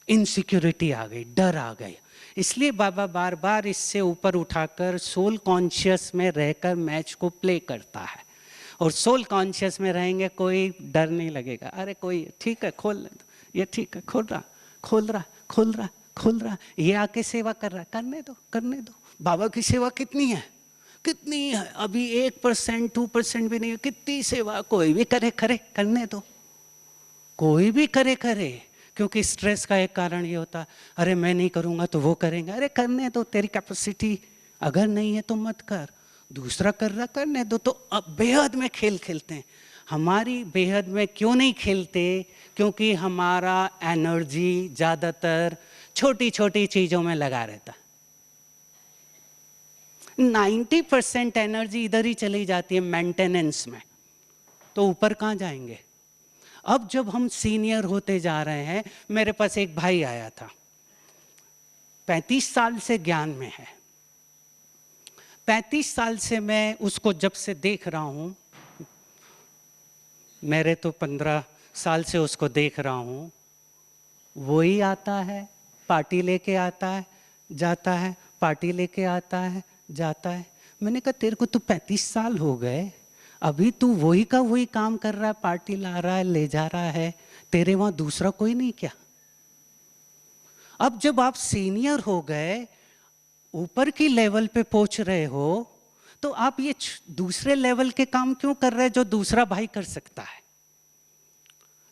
इनसिक्योरिटी आ गई, डर आ गई। इसलिए बाबा बार बार इससे ऊपर उठाकर सोल कॉन्शियस में रहकर मैच को प्ले करता है। और सोल कॉन्शियस में रहेंगे कोई डर नहीं लगेगा। अरे कोई ठीक है खोल, ये ठीक है खोल रहा, खोल रहा, खोल रहा, खोल रहा, ये आके सेवा कर रहा है, करने दो, करने दो। बाबा की सेवा कितनी है, कितनी है? अभी 1%, 2% भी नहीं है। कितनी सेवा, कोई भी करे, करे, करने दो, कोई भी करे, करे। क्योंकि स्ट्रेस का एक कारण ये होता है, अरे मैं नहीं करूँगा तो वो करेंगे। अरे करने दो, तेरी कैपेसिटी अगर नहीं है तो मत कर, दूसरा कर रहा करने दो। तो अब बेहद में खेल खेलते हैं। हमारी बेहद में क्यों नहीं खेलते? क्योंकि हमारा एनर्जी ज़्यादातर छोटी छोटी चीज़ों में लगा रहता। 90% एनर्जी इधर ही चली जाती है मेंटेनेंस में, तो ऊपर कहाँ जाएंगे? अब जब हम सीनियर होते जा रहे हैं, मेरे पास एक भाई आया था, 35 साल से ज्ञान में है। 35 साल से मैं उसको जब से देख रहा हूँ, मेरे तो 15 साल से उसको देख रहा हूँ, वही आता है, पार्टी लेके आता है, जाता है, पार्टी लेके आता है, जाता है। मैंने कहा तेरे को तो 35 साल हो गए, अभी तू वही का वही काम कर रहा है, पार्टी ला रहा है, ले जा रहा है, तेरे वहाँ दूसरा कोई नहीं क्या? अब जब आप सीनियर हो गए, ऊपर की लेवल पे पहुंच रहे हो, तो आप ये दूसरे लेवल के काम क्यों कर रहे हैं जो दूसरा भाई कर सकता है?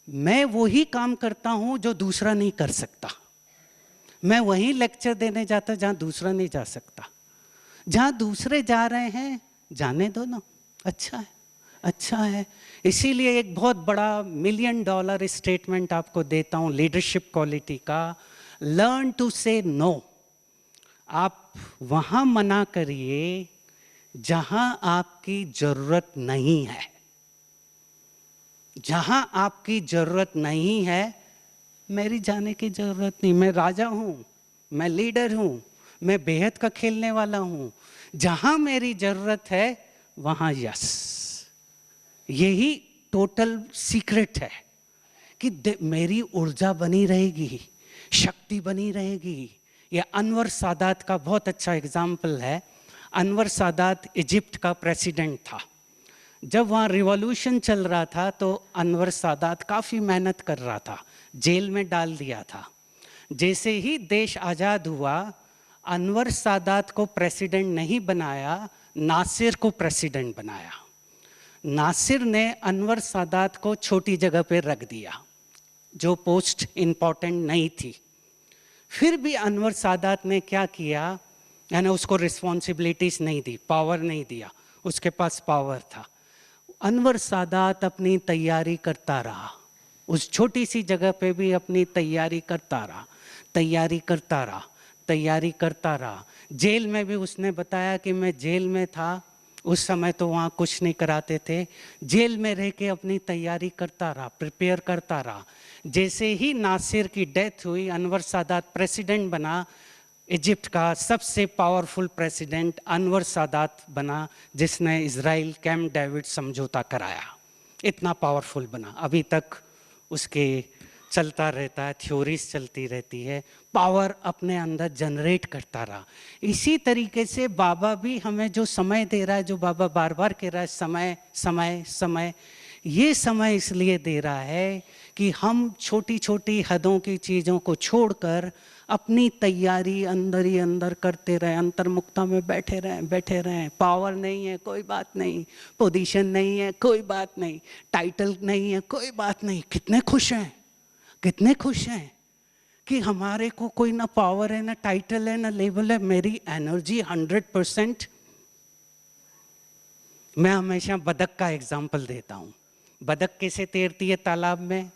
मैं वही काम करता हूं जो दूसरा नहीं कर सकता। मैं वही लेक्चर देने जाता जहां दूसरा नहीं जा सकता। जहां दूसरे जा रहे हैं जाने दो ना, अच्छा है, अच्छा है। इसीलिए एक बहुत बड़ा $1 मिलियन स्टेटमेंट आपको देता हूं लीडरशिप क्वालिटी का, लर्न टू से नो। आप वहां मना करिए जहां आपकी जरूरत नहीं है। जहां आपकी जरूरत नहीं है, मेरी जाने की जरूरत नहीं, मैं राजा हूं, मैं लीडर हूं, मैं बेहद का खेलने वाला हूं। जहां मेरी जरूरत है वहां यस। यही टोटल सीक्रेट है कि मेरी ऊर्जा बनी रहेगी, शक्ति बनी रहेगी। ये अनवर सादात का बहुत अच्छा एग्जाम्पल है। अनवर सादात इजिप्ट का प्रेसिडेंट था। जब वहाँ रिवॉल्यूशन चल रहा था तो अनवर सादात काफ़ी मेहनत कर रहा था, जेल में डाल दिया था। जैसे ही देश आज़ाद हुआ, अनवर सादात को प्रेसिडेंट नहीं बनाया, नासिर को प्रेसिडेंट बनाया। नासिर ने अनवर सादात को छोटी जगह पे रख दिया, जो पोस्ट इम्पोर्टेंट नहीं थी। फिर भी अनवर सादात ने क्या किया, यानी उसको रिस्पॉन्सिबिलिटीज़ नहीं दी, पावर नहीं दिया, उसके पास पावर था। अनवर सादात अपनी तैयारी करता रहा, उस छोटी सी जगह पे भी अपनी तैयारी करता रहा, तैयारी करता रहा, तैयारी करता रहा। जेल में भी उसने बताया कि मैं जेल में था, उस समय तो वहाँ कुछ नहीं कराते थे, जेल में रह के अपनी तैयारी करता रहा, प्रिपेयर करता रहा। जैसे ही नासिर की डेथ हुई, अनवर सादात प्रेसिडेंट बना। इजिप्ट का सबसे पावरफुल प्रेसिडेंट अनवर सादात बना, जिसने इजराइल कैंप डेविड समझौता कराया। इतना पावरफुल बना। अभी तक उसके चलता रहता है, थ्योरीज चलती रहती है, पावर अपने अंदर जनरेट करता रहा। इसी तरीके से बाबा भी हमें जो समय दे रहा है, जो बाबा बार बार कह रहा है समय समय समय, ये समय इसलिए दे रहा है कि हम छोटी छोटी हदों की चीज़ों को छोड़कर अपनी तैयारी अंदर ही अंदर करते रहें, अंतर्मुक्ता में बैठे रहें। पावर नहीं है कोई बात नहीं, पोजीशन नहीं है कोई बात नहीं, टाइटल नहीं है कोई बात नहीं। कितने खुश हैं, कितने खुश हैं कि हमारे को कोई ना पावर है, ना टाइटल है, ना लेवल है। मेरी एनर्जी 100%। मैं हमेशा बतख का एग्जाम्पल देता हूँ। बतख कैसे तैरती है तालाब में?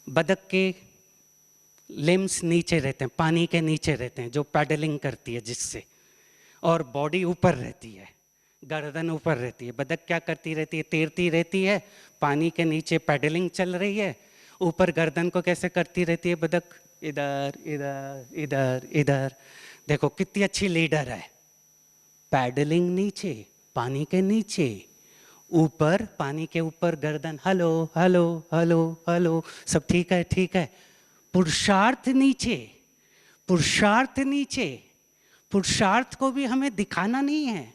बतख के लिम्स नीचे रहते हैं, पानी के नीचे रहते हैं, जो पैडलिंग करती है जिससे, और बॉडी ऊपर रहती है, गर्दन ऊपर रहती है। बतख क्या करती रहती है? तैरती रहती है, पानी के नीचे पैडलिंग चल रही है, ऊपर गर्दन को कैसे करती रहती है बतख? इधर इधर इधर इधर। देखो कितनी अच्छी लीडर है। पैडलिंग नीचे, पानी के नीचे, ऊपर पानी के ऊपर गर्दन, हेलो हेलो हेलो हेलो, सब ठीक है ठीक है। पुरुषार्थ नीचे, पुरुषार्थ नीचे। पुरुषार्थ को भी हमें दिखाना नहीं है।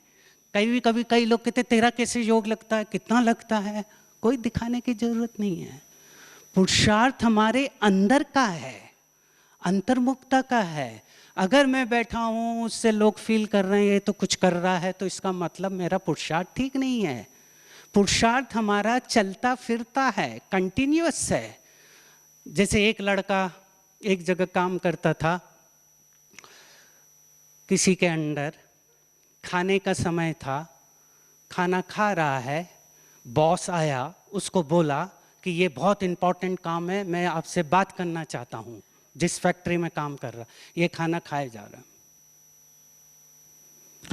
कई लोग कहते तेरा कैसे योग लगता है, कितना लगता है, कोई दिखाने की जरूरत नहीं है। पुरुषार्थ हमारे अंदर का है, अंतर्मुखता का है। अगर मैं बैठा हूँ, उससे लोग फील कर रहे हैं ये तो कुछ कर रहा है, तो इसका मतलब मेरा पुरुषार्थ ठीक नहीं है। पुरुषार्थ हमारा चलता फिरता है, कंटिन्यूअस है। जैसे एक लड़का एक जगह काम करता था, किसी के अंडर, खाने का समय था, खाना खा रहा है, बॉस आया, उसको बोला कि ये बहुत इम्पोर्टेंट काम है, मैं आपसे बात करना चाहता हूँ, जिस फैक्ट्री में काम कर रहा, ये खाना खाए जा रहा।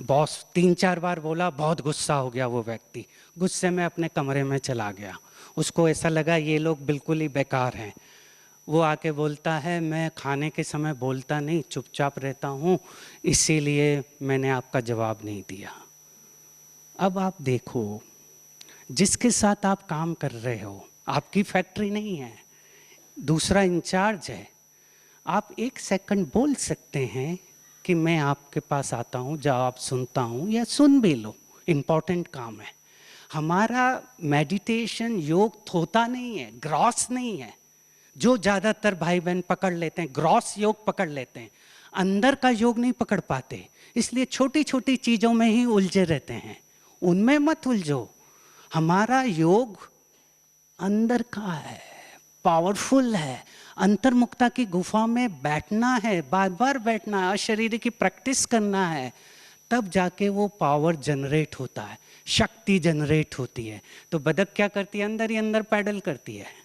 बॉस 3-4 बार बोला, बहुत गुस्सा हो गया वो व्यक्ति, गुस्से में अपने कमरे में चला गया। उसको ऐसा लगा ये लोग बिल्कुल ही बेकार हैं। वो आके बोलता है मैं खाने के समय बोलता नहीं, चुपचाप रहता हूँ, इसीलिए मैंने आपका जवाब नहीं दिया। अब आप देखो, जिसके साथ आप काम कर रहे हो, आपकी फैक्ट्री नहीं है, दूसरा इंचार्ज है, आप 1 सेकंड बोल सकते हैं कि मैं आपके पास आता हूँ, जवाब सुनता हूँ, या सुन भी लो, इम्पोर्टेंट काम है। हमारा मेडिटेशन योग थोता नहीं है, ग्रॉस नहीं है, जो ज़्यादातर भाई बहन पकड़ लेते हैं, ग्रॉस योग पकड़ लेते हैं। अंदर का योग नहीं पकड़ पाते, इसलिए छोटी छोटी चीज़ों में ही उलझे रहते हैं। उनमें मत उलझो। हमारा योग अंदर का है, पावरफुल है। अंतर्मुक्ता की गुफा में बैठना है, बार बार बैठना है, अशरीरी की प्रैक्टिस करना है, तब जाके वो पावर जनरेट होता है, शक्ति जनरेट होती है। तो बदक क्या करती है? अंदर ही अंदर पैडल करती है।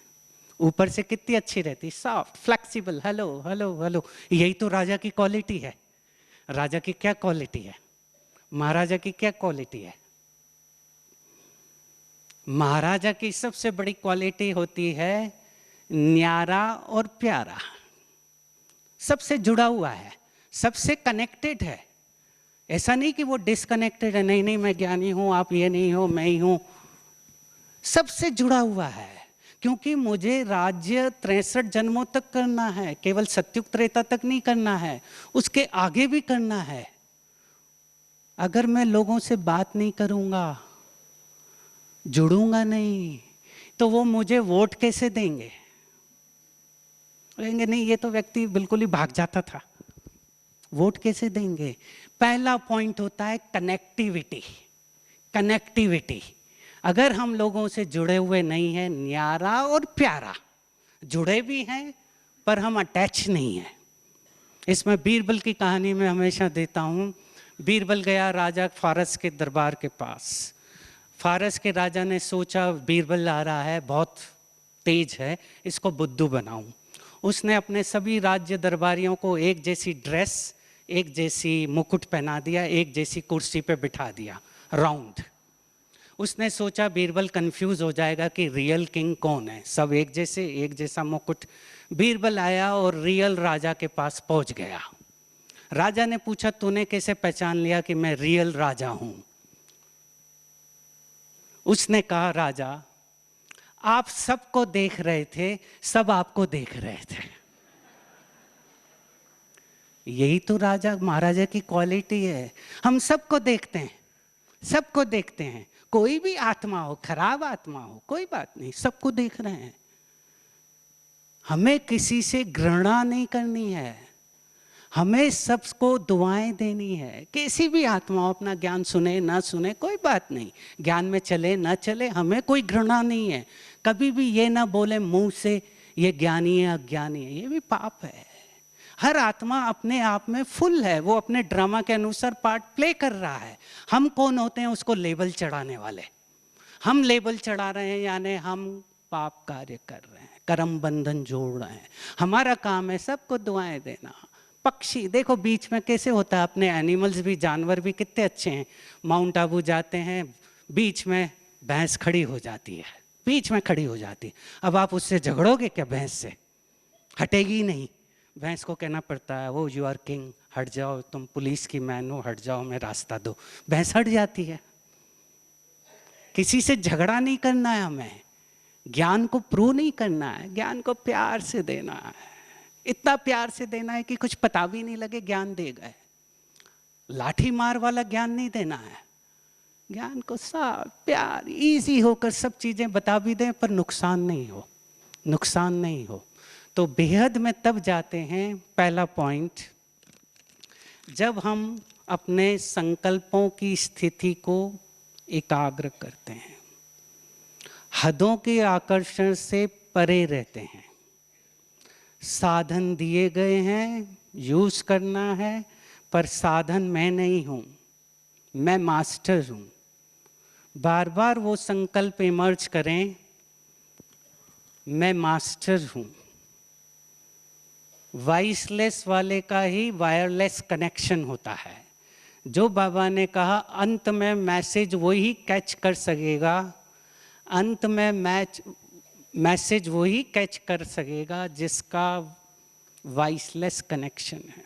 ऊपर से कितनी अच्छी रहती है, soft, flexible, hello hello hello. यही तो राजा की क्वालिटी है। राजा की क्या क्वालिटी है? महाराजा की क्या क्वालिटी है? महाराजा की सबसे बड़ी क्वालिटी होती है न्यारा और प्यारा। सबसे जुड़ा हुआ है, सबसे कनेक्टेड है। ऐसा नहीं कि वो डिस्कनेक्टेड है, नहीं नहीं मैं ज्ञानी हूं, आप ये नहीं हो, मैं ही हूं। सबसे जुड़ा हुआ है, क्योंकि मुझे राज्य 63 जन्मों तक करना है, केवल सत्युग त्रेता तक नहीं करना है, उसके आगे भी करना है। अगर मैं लोगों से बात नहीं करूंगा, जुड़ूंगा नहीं, तो वो मुझे वोट कैसे देंगे? कहेंगे नहीं ये तो व्यक्ति बिल्कुल ही भाग जाता था, वोट कैसे देंगे? पहला पॉइंट होता है कनेक्टिविटी। कनेक्टिविटी, अगर हम लोगों से जुड़े हुए नहीं हैं, न्यारा और प्यारा, जुड़े भी हैं पर हम अटैच नहीं हैं। इसमें बीरबल की कहानी में हमेशा देता हूँ। बीरबल गया राजा फारस के दरबार के पास। फारस के राजा ने सोचा बीरबल आ रहा है, बहुत तेज है, इसको बुद्धू बनाऊं। उसने अपने सभी राज्य दरबारियों को एक जैसी ड्रेस, एक जैसी मुकुट पहना दिया, एक जैसी कुर्सी पे बिठा दिया, राउंड। उसने सोचा बीरबल कंफ्यूज हो जाएगा कि रियल किंग कौन है, सब एक जैसे, एक जैसा मुकुट। बीरबल आया और रियल राजा के पास पहुंच गया। राजा ने पूछा तूने कैसे पहचान लिया कि मैं रियल राजा हूं? उसने कहा राजा आप सबको देख रहे थे, सब आपको देख रहे थे। यही तो राजा महाराजा की क्वालिटी है। हम सबको देखते हैं, सबको देखते हैं, कोई भी आत्मा हो, खराब आत्मा हो, कोई बात नहीं, सबको देख रहे हैं। हमें किसी से घृणा नहीं करनी है, हमें सबको दुआएं देनी है। किसी भी आत्मा हो, अपना ज्ञान सुने ना सुने कोई बात नहीं, ज्ञान में चले ना चले, हमें कोई घृणा नहीं है। कभी भी ये ना बोले मुंह से ये ज्ञानी है अज्ञानी है, ये भी पाप है। हर आत्मा अपने आप में फुल है, वो अपने ड्रामा के अनुसार पार्ट प्ले कर रहा है। हम कौन होते हैं उसको लेबल चढ़ाने वाले? हम लेबल चढ़ा रहे हैं, यानी हम पाप कार्य कर रहे हैं, कर्म बंधन जोड़ रहे हैं। हमारा काम है सबको दुआएं देना। पक्षी देखो बीच में कैसे होता है, अपने एनिमल्स भी, जानवर भी कितने अच्छे हैं। माउंट आबू जाते हैं, बीच में भैंस खड़ी हो जाती है, बीच में खड़ी हो जाती है। अब आप उससे झगड़ोगे क्या? भैंस से हटेगी नहीं। भैंस को कहना पड़ता है वो यू आर किंग, हट जाओ, तुम पुलिस की मैन हो, हट जाओ, मैं रास्ता दो। भैंस हट जाती है। किसी से झगड़ा नहीं करना है हमें, ज्ञान को प्रूव नहीं करना है, ज्ञान को प्यार से देना है। इतना प्यार से देना है कि कुछ पता भी नहीं लगे ज्ञान दे गए। लाठी मार वाला ज्ञान नहीं देना है, ज्ञान को साफ प्यार इजी होकर सब चीजें बता भी दें पर नुकसान नहीं हो, नुकसान नहीं हो। तो बेहद में तब जाते हैं, पहला पॉइंट, जब हम अपने संकल्पों की स्थिति को एकाग्र करते हैं, हदों के आकर्षण से परे रहते हैं। साधन दिए गए हैं, यूज करना है, पर साधन मैं नहीं हूं, मैं मास्टर हूं। बार बार वो संकल्प इमर्ज करें, मैं मास्टर हूं। वॉइसलेस वाले का ही वायरलेस कनेक्शन होता है। जो बाबा ने कहा अंत में मैसेज वही कैच कर सकेगा, अंत में मैसेज वही कैच कर सकेगा जिसका वॉइसलेस कनेक्शन है।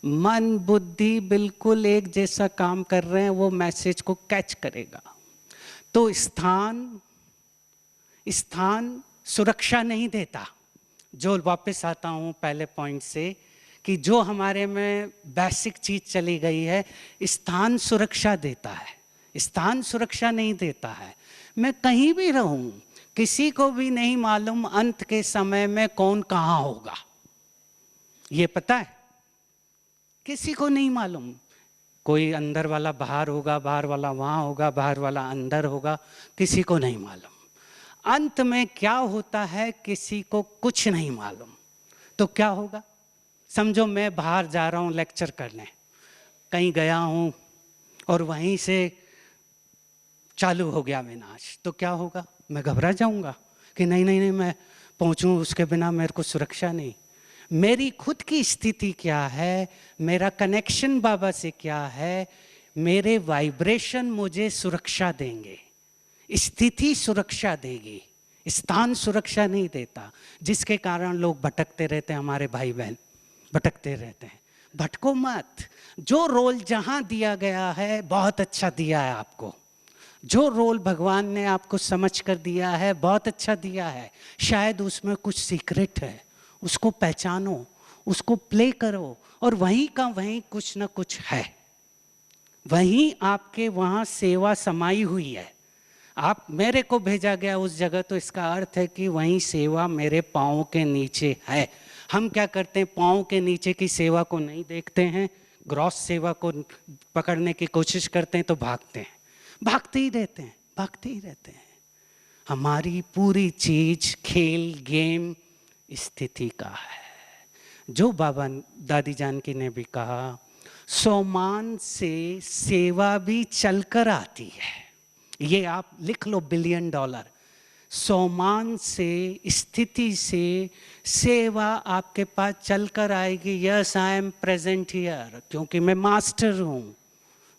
मन बुद्धि बिल्कुल एक जैसा काम कर रहे हैं, वो मैसेज को कैच करेगा। तो स्थान सुरक्षा नहीं देता। जो वापस आता हूँ पहले पॉइंट से कि जो हमारे में बेसिक चीज चली गई है, स्थान सुरक्षा देता है, स्थान सुरक्षा नहीं देता है। मैं कहीं भी रहूं, किसी को भी नहीं मालूम अंत के समय में कौन कहाँ होगा, ये पता है? किसी को नहीं मालूम। कोई अंदर वाला बाहर होगा, बाहर वाला वहाँ होगा, बाहर वाला अंदर होगा, किसी को नहीं मालूम। अंत में क्या होता है किसी को कुछ नहीं मालूम। तो क्या होगा? समझो मैं बाहर जा रहा हूँ लेक्चर करने, कहीं गया हूँ और वहीं से चालू हो गया विनाश, तो क्या होगा? मैं घबरा जाऊंगा कि नहीं नहीं नहीं, मैं पहुंचूं उसके बिना मेरे को सुरक्षा नहीं। मेरी खुद की स्थिति क्या है, मेरा कनेक्शन बाबा से क्या है, मेरे वाइब्रेशन मुझे सुरक्षा देंगे, स्थिति सुरक्षा देगी, स्थान सुरक्षा नहीं देता, जिसके कारण लोग भटकते रहते हैं। हमारे भाई बहन भटकते रहते हैं। भटको मत। जो रोल जहां दिया गया है बहुत अच्छा दिया है आपको, जो रोल भगवान ने आपको समझ कर दिया है बहुत अच्छा दिया है। शायद उसमें कुछ सीक्रेट है, उसको पहचानो, उसको प्ले करो, और वहीं का वहीं कुछ ना कुछ है, वहीं आपके वहाँ सेवा समाई हुई है। आप मेरे को भेजा गया उस जगह, तो इसका अर्थ है कि वहीं सेवा मेरे पाँव के नीचे है। हम क्या करते हैं, पाँव के नीचे की सेवा को नहीं देखते हैं, ग्रॉस सेवा को पकड़ने की कोशिश करते हैं तो भागते हैं, भागते ही रहते हैं, भागते ही रहते हैं। हमारी पूरी चीज खेल गेम स्थिति का है। जो बाबा दादी जानकी ने भी कहा, सोमान से सेवा भी चलकर आती है। ये आप लिख लो, $1 बिलियन। सोमान से, स्थिति से सेवा आपके पास चलकर आएगी। Yes, I am present here, क्योंकि मैं मास्टर हूँ,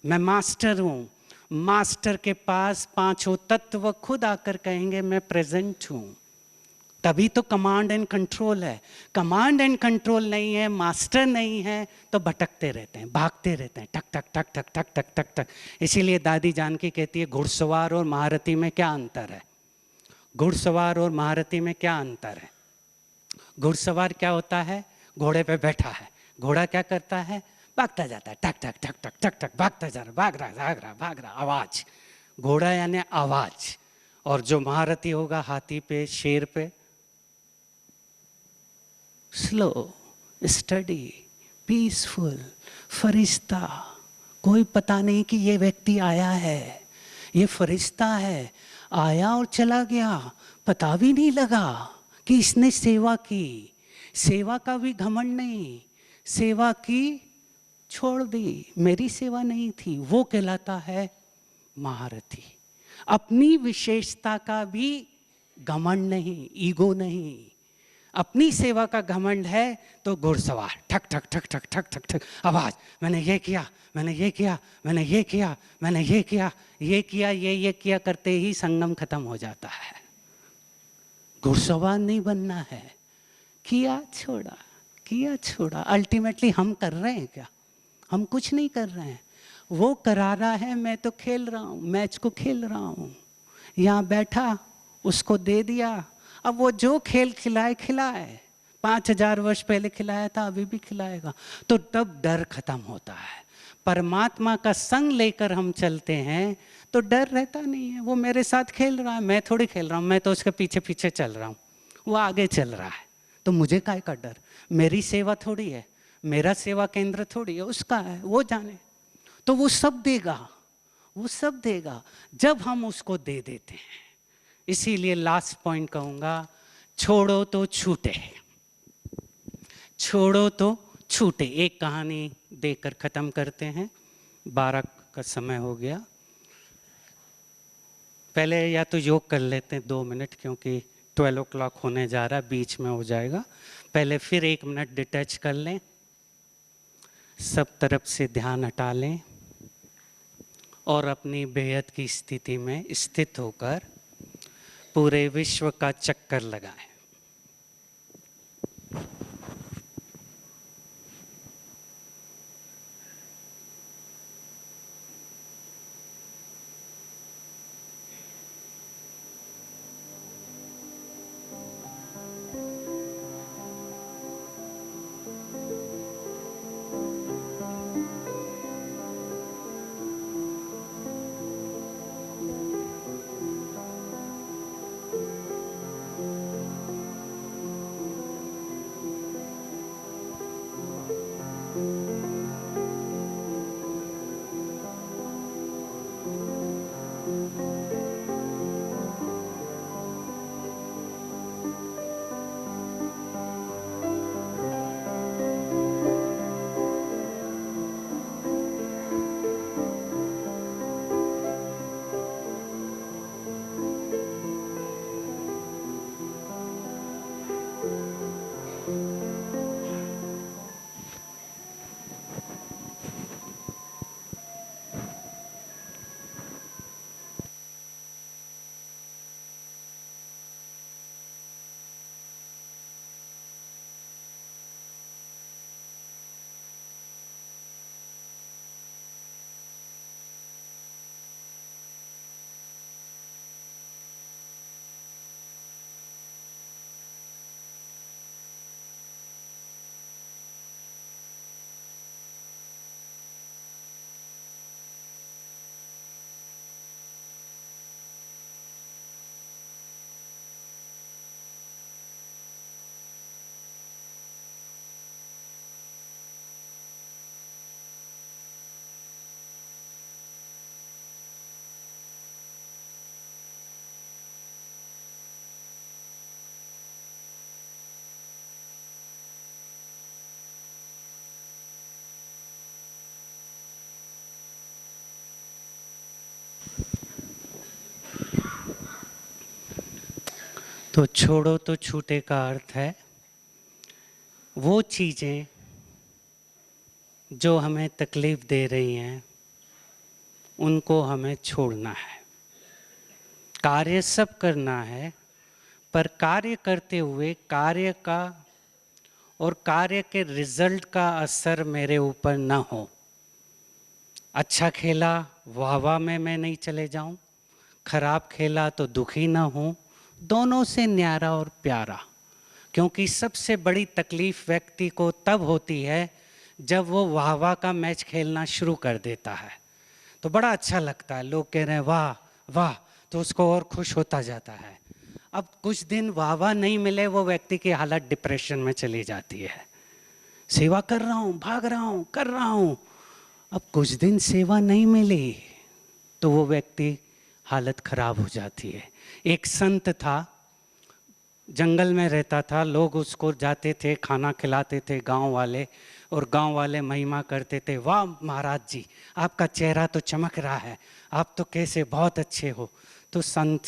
मैं मास्टर हूँ। मास्टर के पास पांचों तत्व खुद आकर कहेंगे मैं प्रेजेंट हूँ, तभी तो कमांड एंड कंट्रोल है। कमांड एंड कंट्रोल नहीं है, मास्टर नहीं है, तो भटकते रहते हैं, भागते रहते हैं, टक टक टक टक टक टक टक टक। इसीलिए दादी जानकी कहती है, घुड़सवार और महारथी में क्या अंतर है? घुड़सवार और महारथी में क्या अंतर है? घुड़सवार क्या होता है? घोड़े पे बैठा है, घोड़ा क्या करता है? भागता जाता है, टक टक टक टक टक टक, भागता जा रहा, भाग रहा भाग रहा भाग रहा, आवाज। घोड़ा यानी आवाज। और जो महारथी होगा हाथी पे, शेर पे, स्लो, स्टडी, पीसफुल, फरिश्ता। कोई पता नहीं कि ये व्यक्ति आया है, ये फरिश्ता है, आया और चला गया, पता भी नहीं लगा कि इसने सेवा की। सेवा का भी घमंड नहीं, सेवा की छोड़ दी, मेरी सेवा नहीं थी, वो कहलाता है महारथी। अपनी विशेषता का भी घमंड नहीं, ईगो नहीं। अपनी सेवा का घमंड है तो घुड़सवार, ठक ठक ठक ठक ठक ठक ठक, आवाज, मैंने ये किया, मैंने ये किया, मैंने ये किया, मैंने ये किया, ये किया, ये किया करते ही संगम खत्म हो जाता है। घुड़सवार नहीं बनना है। किया छोड़ा, किया छोड़ा। अल्टीमेटली हम कर रहे हैं क्या? हम कुछ नहीं कर रहे हैं, वो करा रहा है, मैं तो खेल रहा हूँ, मैच को खेल रहा हूँ। यहाँ बैठा, उसको दे दिया, अब वो जो खेल खिलाए खिलाए, 5000 वर्ष पहले खिलाया था, अभी भी खिलाएगा। तो तब डर खत्म होता है। परमात्मा का संग लेकर हम चलते हैं तो डर रहता नहीं है। वो मेरे साथ खेल रहा है, मैं थोड़ी खेल रहा हूँ, मैं तो उसके पीछे पीछे चल रहा हूँ, वो आगे चल रहा है, तो मुझे काय का डर? मेरी सेवा थोड़ी है, मेरा सेवा केंद्र थोड़ी है, उसका है, वो जाने। तो वो सब देगा, वो सब देगा जब हम उसको दे देते हैं। इसीलिए लास्ट पॉइंट कहूँगा, छोड़ो तो छूटे, छोड़ो तो छूटे। एक कहानी देकर ख़त्म करते हैं, 12 का समय हो गया। पहले या तो योग कर लेते हैं 2 मिनट, क्योंकि 12 o'clock होने जा रहा है, बीच में हो जाएगा। पहले फिर 1 मिनट डिटैच कर लें, सब तरफ से ध्यान हटा लें और अपनी बेहद की स्थिति में स्थित होकर पूरे विश्व का चक्कर लगाएं। तो छोड़ो तो छूटे का अर्थ है वो चीज़ें जो हमें तकलीफ़ दे रही हैं उनको हमें छोड़ना है। कार्य सब करना है, पर कार्य करते हुए कार्य का और कार्य के रिजल्ट का असर मेरे ऊपर न हो। अच्छा खेला वाह वाह में मैं नहीं चले जाऊं, खराब खेला तो दुखी ना हूं, दोनों से न्यारा और प्यारा। क्योंकि सबसे बड़ी तकलीफ व्यक्ति को तब होती है जब वो वाह वाह का मैच खेलना शुरू कर देता है। तो बड़ा अच्छा लगता है, लोग कह रहे हैं वाह वाह, तो उसको और खुश होता जाता है। अब कुछ दिन वाह वाह नहीं मिले, वो व्यक्ति की हालत डिप्रेशन में चली जाती है। सेवा कर रहा हूँ, भाग रहा हूँ, कर रहा हूँ, अब कुछ दिन सेवा नहीं मिली तो वो व्यक्ति हालत खराब हो जाती है। एक संत था, जंगल में रहता था, लोग उसको जाते थे, खाना खिलाते थे गांव वाले, और गांव वाले महिमा करते थे, वाह महाराज जी आपका चेहरा तो चमक रहा है, आप तो कैसे बहुत अच्छे हो। तो संत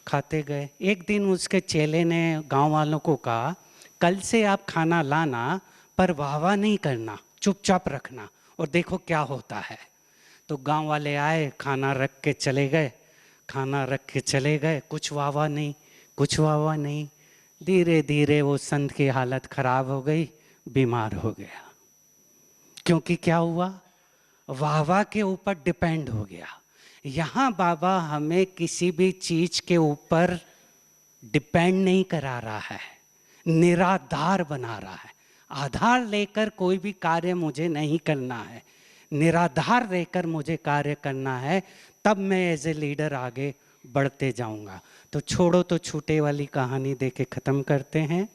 खाते गए। एक दिन उसके चेले ने गांव वालों को कहा, कल से आप खाना लाना पर वाह वाह नहीं करना, चुपचाप रखना और देखो क्या होता है। तो गांव वाले आए, खाना रख के चले गए, खाना रख के चले गए, कुछ वाह वाह नहीं, कुछ वाह वाह नहीं। धीरे धीरे वो संत की हालत खराब हो गई, बीमार हो गया। क्योंकि क्या हुआ, वाह वाह के ऊपर डिपेंड हो गया। यहाँ बाबा हमें किसी भी चीज के ऊपर डिपेंड नहीं करा रहा है, निराधार बना रहा है। आधार लेकर कोई भी कार्य मुझे नहीं करना है, निराधार रहकर मुझे कार्य करना है, तब मैं एज ए लीडर आगे बढ़ते जाऊंगा। तो छोड़ो तो छूटे वाली कहानी देके ख़त्म करते हैं।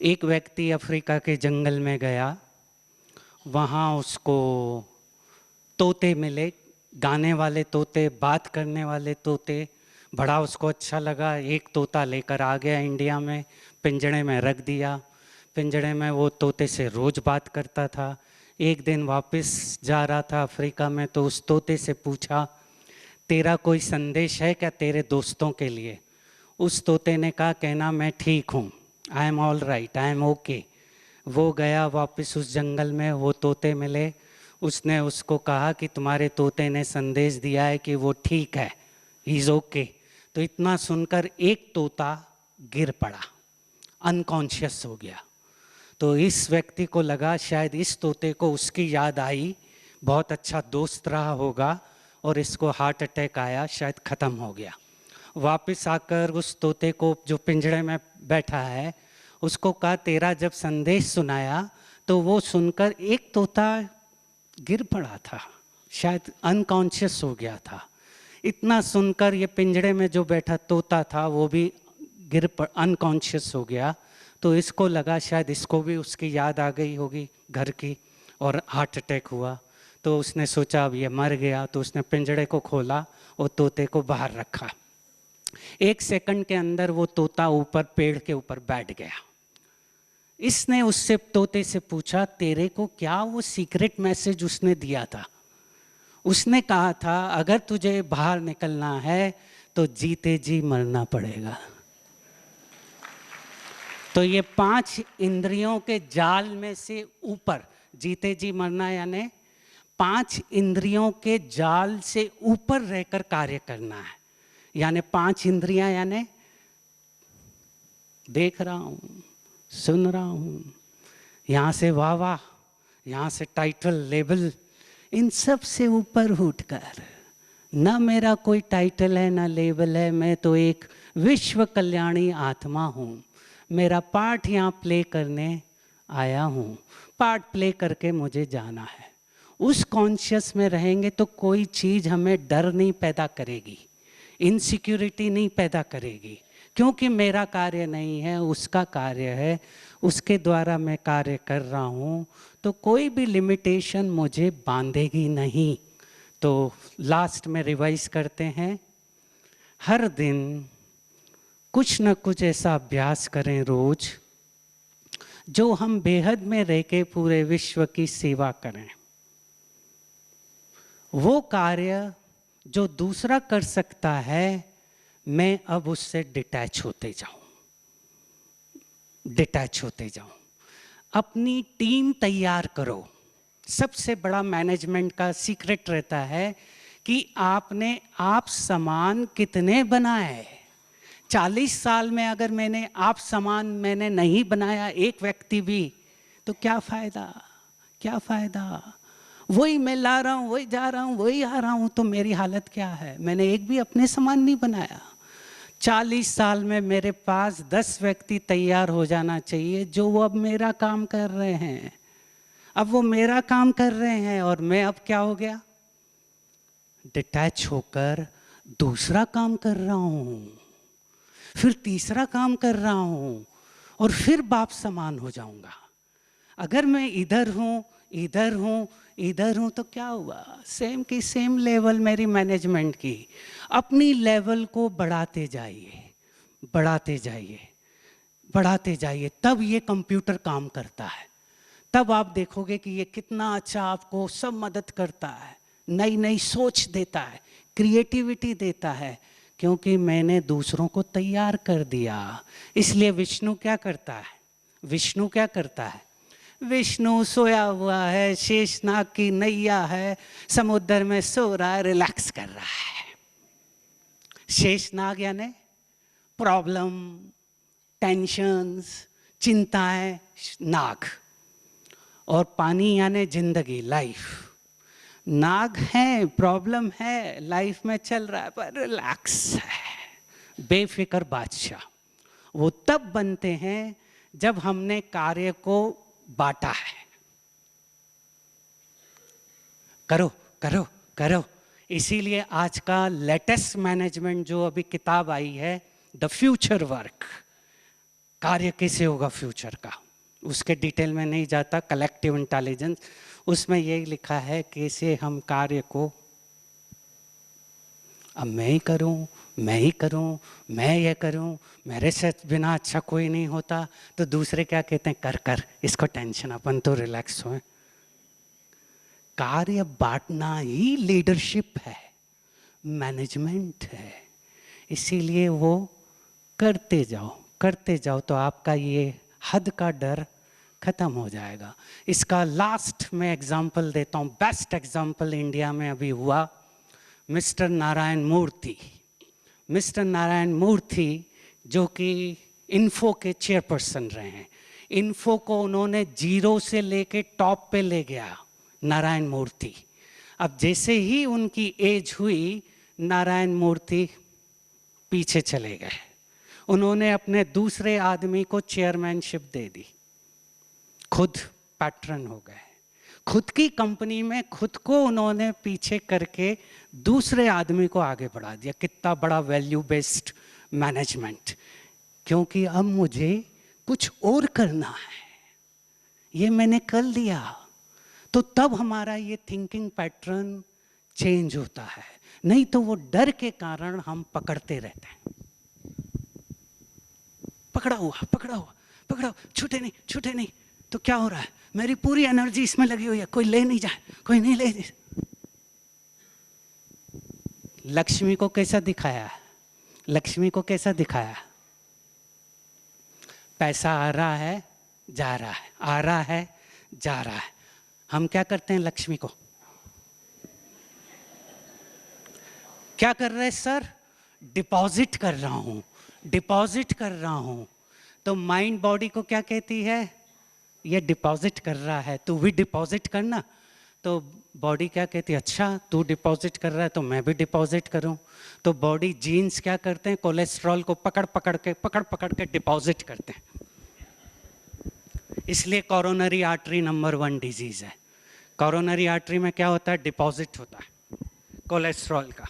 एक व्यक्ति अफ्रीका के जंगल में गया, वहाँ उसको तोते मिले, गाने वाले तोते, बात करने वाले तोते। बड़ा उसको अच्छा लगा, एक तोता लेकर आ गया इंडिया में, पिंजड़े में रख दिया। पिंजड़े में वो तोते से रोज़ बात करता था। एक दिन वापस जा रहा था अफ्रीका में, तो उस तोते से पूछा, तेरा कोई संदेश है क्या तेरे दोस्तों के लिए? उस तोते ने कहा, कहना मैं ठीक हूँ, I am all right, I am okay. वो गया वापस उस जंगल में, वो तोते मिले, उसने उसको कहा कि तुम्हारे तोते ने संदेश दिया है कि वो ठीक है, ही इज़ ओके। तो इतना सुनकर एक तोता गिर पड़ा, अनकॉन्शियस हो गया। तो इस व्यक्ति को लगा शायद इस तोते को उसकी याद आई, बहुत अच्छा दोस्त रहा होगा, और इसको हार्ट अटैक आया, शायद ख़त्म हो गया। वापस आकर उस तोते को जो पिंजड़े में बैठा है उसको कहा, तेरा जब संदेश सुनाया तो वो सुनकर एक तोता गिर पड़ा था, शायद अनकॉन्शियस हो गया था। इतना सुनकर ये पिंजड़े में जो बैठा तोता था वो भी अनकॉन्शियस हो गया। तो इसको लगा शायद इसको भी उसकी याद आ गई होगी घर की, और हार्ट अटैक हुआ। तो उसने सोचा अब ये मर गया, तो उसने पिंजड़े को खोला और तोते को बाहर रखा। 1 सेकंड के अंदर वो तोता ऊपर पेड़ के ऊपर बैठ गया। इसने उससे तोते से पूछा, तेरे को क्या वो सीक्रेट मैसेज उसने दिया था? उसने कहा था अगर तुझे बाहर निकलना है तो जीते जी मरना पड़ेगा। तो ये 5 इंद्रियों के जाल में से ऊपर, जीते जी मरना यानी 5 इंद्रियों के जाल से ऊपर रहकर कार्य करना है। यानी 5 इंद्रियां, यानी देख रहा हूँ, सुन रहा हूँ, यहाँ से वाह वाह, यहाँ से टाइटल लेबल, इन सब से ऊपर उठकर, ना मेरा कोई टाइटल है ना लेबल है, मैं तो एक विश्व कल्याणी आत्मा हूँ, मेरा पार्ट यहाँ प्ले करने आया हूँ, पार्ट प्ले करके मुझे जाना है। उस कॉन्शियस में रहेंगे तो कोई चीज़ हमें डर नहीं पैदा करेगी, इनसिक्योरिटी नहीं पैदा करेगी, क्योंकि मेरा कार्य नहीं है, उसका कार्य है, उसके द्वारा मैं कार्य कर रहा हूँ, तो कोई भी लिमिटेशन मुझे बांधेगी नहीं। तो लास्ट में रिवाइज करते हैं, हर दिन कुछ न कुछ ऐसा अभ्यास करें रोज जो हम बेहद में रह के पूरे विश्व की सेवा करें। वो कार्य जो दूसरा कर सकता है, मैं अब उससे डिटैच होते जाऊं। अपनी टीम तैयार करो। सबसे बड़ा मैनेजमेंट का सीक्रेट रहता है कि आपने आप समान कितने बनाए। 40 साल में अगर मैंने आप समान मैंने नहीं बनाया एक व्यक्ति भी, तो क्या फायदा। वही मैं ला रहा हूँ, वही जा रहा हूँ, वही आ रहा हूँ, तो मेरी हालत क्या है। मैंने एक भी अपने समान नहीं बनाया। 40 साल में मेरे पास 10 व्यक्ति तैयार हो जाना चाहिए जो वो अब मेरा काम कर रहे हैं। अब वो मेरा काम कर रहे हैं और मैं अब क्या हो गया, डिटैच होकर दूसरा काम कर रहा हूं, फिर तीसरा काम कर रहा हूं और फिर बाप समान हो जाऊंगा। अगर मैं इधर हूं तो क्या हुआ, सेम की सेम लेवल मेरी मैनेजमेंट की। अपनी लेवल को बढ़ाते जाइए, तब ये कंप्यूटर काम करता है। तब आप देखोगे कि ये कितना अच्छा आपको सब मदद करता है, नई नई सोच देता है, क्रिएटिविटी देता है, क्योंकि मैंने दूसरों को तैयार कर दिया। इसलिए विष्णु क्या करता है, विष्णु सोया हुआ है, शेषनाग की नैया है, समुद्र में सो रहा है, रिलैक्स कर रहा है। शेषनाग यानी प्रॉब्लम, टेंशन्स, चिंताएं, नाग। और पानी यानी जिंदगी, लाइफ। नाग है, प्रॉब्लम है, लाइफ में चल रहा है, पर रिलैक्स है, बेफिक्र बादशाह। वो तब बनते हैं जब हमने कार्य को बांटा है। करो। इसीलिए आज का लेटेस्ट मैनेजमेंट जो अभी किताब आई है, द फ्यूचर वर्क, कार्य कैसे होगा फ्यूचर का, उसके डिटेल में नहीं जाता। कलेक्टिव इंटेलिजेंस, उसमें यही लिखा है कैसे हम कार्य को, अब मैं ही करूं, मैं ये करूं, मेरे से बिना अच्छा कोई नहीं होता, तो दूसरे क्या कहते हैं, कर इसको टेंशन, अपन तो रिलैक्स हो। कार्य बांटना ही लीडरशिप है, मैनेजमेंट है। इसीलिए वो करते जाओ तो आपका ये हद का डर खत्म हो जाएगा। इसका लास्ट में एग्जाम्पल देता हूँ, बेस्ट एग्जाम्पल इंडिया में अभी हुआ, मिस्टर नारायण मूर्ति जो कि इन्फो के चेयरपर्सन रहे हैं। इन्फो को उन्होंने जीरो से लेके टॉप पे ले गया नारायण मूर्ति। अब जैसे ही उनकी एज हुई, नारायण मूर्ति पीछे चले गए। उन्होंने अपने दूसरे आदमी को चेयरमैनशिप दे दी, खुद पैटर्न हो गए। खुद की कंपनी में खुद को उन्होंने पीछे करके दूसरे आदमी को आगे बढ़ा दिया। कितना बड़ा वैल्यू बेस्ड मैनेजमेंट, क्योंकि अब मुझे कुछ और करना है, ये मैंने कर लिया। तो तब हमारा ये थिंकिंग पैटर्न चेंज होता है, नहीं तो वो डर के कारण हम पकड़ते रहते हैं। पकड़ा हुआ, छूटे नहीं, तो क्या हो रहा है, मेरी पूरी एनर्जी इसमें लगी हुई है, कोई ले नहीं जाए, कोई नहीं ले। लक्ष्मी को कैसा दिखाया, पैसा आ रहा है जा रहा है, हम क्या करते हैं, लक्ष्मी को क्या कर रहे हैं सर, डिपॉजिट कर रहा हूं। तो माइंड बॉडी को क्या कहती है, ये डिपॉजिट कर रहा है, तू भी डिपॉजिट करना। तो बॉडी क्या कहती है, अच्छा तू डिपॉजिट कर रहा है तो मैं भी डिपॉजिट करूं। तो बॉडी जीन्स क्या करते हैं, कोलेस्ट्रॉल को पकड़ के डिपॉजिट करते हैं। इसलिए कोरोनरी आर्टरी नंबर 1 डिजीज है। कोरोनरी आर्टरी में क्या होता है, डिपॉजिट होता है कोलेस्ट्रॉल का,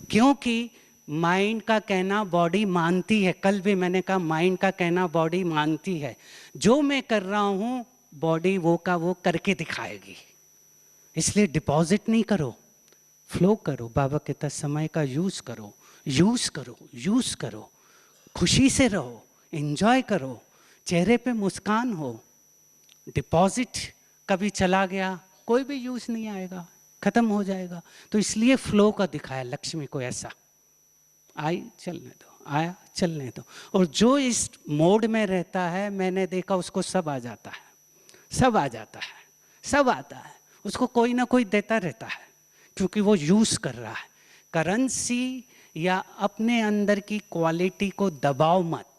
क्योंकि माइंड का कहना बॉडी मानती है। कल भी मैंने कहा माइंड का कहना बॉडी मानती है। जो मैं कर रहा हूं बॉडी वो का वो करके दिखाएगी। इसलिए डिपॉजिट नहीं करो, फ्लो करो। बाबा कहता समय का यूज करो, खुशी से रहो, एंजॉय करो, चेहरे पे मुस्कान हो। डिपॉजिट कभी चला गया, कोई भी यूज नहीं आएगा, खत्म हो जाएगा। तो इसलिए फ्लो का दिखाया लक्ष्मी को ऐसा, आई चलने दो, आया चलने दो। और जो इस मोड में रहता है, मैंने देखा उसको सब आ जाता है, सब आ जाता है, सब आता है, उसको कोई ना कोई देता रहता है, क्योंकि वो यूज कर रहा है। करेंसी या अपने अंदर की क्वालिटी को दबाओ मत,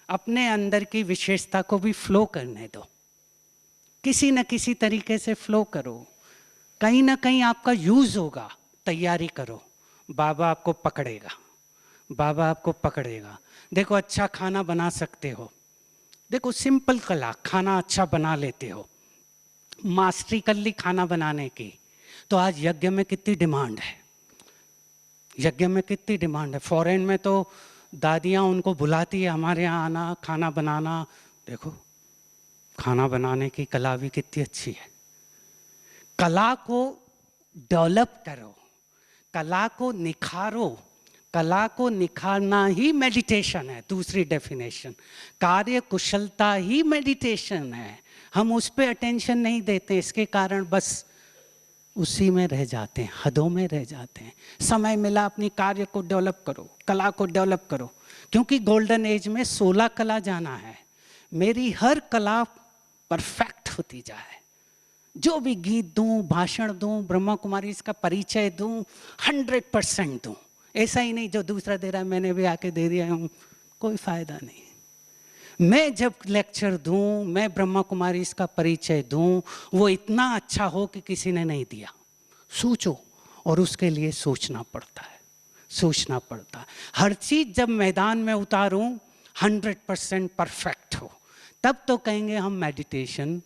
अपने अंदर की विशेषता को भी फ्लो करने दो, किसी न किसी तरीके से फ्लो करो, कहीं ना कहीं आपका यूज होगा, तैयारी करो, बाबा आपको पकड़ेगा, बाबा आपको पकड़ेगा। देखो अच्छा खाना बना सकते हो, देखो सिंपल कला, खाना अच्छा बना लेते हो, मास्टरी कर ली खाना बनाने की, तो आज यज्ञ में कितनी डिमांड है, यज्ञ में कितनी डिमांड है। फॉरेन में तो दादियाँ उनको बुलाती है हमारे यहाँ आना, खाना बनाना। देखो खाना बनाने की कला भी कितनी अच्छी है। कला को डेवलप करो, कला को निखारो, कला को निखारना ही मेडिटेशन है। दूसरी डेफिनेशन, कार्य कुशलता ही मेडिटेशन है। हम उस पे अटेंशन नहीं देते, इसके कारण बस उसी में रह जाते हैं, हदों में रह जाते हैं। समय मिला अपनी कार्य को डेवलप करो, कला को डेवलप करो, क्योंकि गोल्डन एज में 16 कला जाना है। मेरी हर कला परफेक्ट होती जाए, जो भी गीत दूं, भाषण दूं, ब्रह्मा कुमारी इसका परिचय दूं, 100% दूं। ऐसा ही नहीं जो दूसरा दे रहा है मैंने भी आके दे दिया हूँ, कोई फायदा नहीं। मैं जब लेक्चर दूं, मैं ब्रह्मा कुमारी इसका परिचय दूं, वो इतना अच्छा हो कि किसी ने नहीं दिया। सोचो, और उसके लिए सोचना पड़ता है, सोचना पड़ता है। हर चीज जब मैदान में उतारूं 100% परफेक्ट हो, तब तो कहेंगे हम मेडिटेशन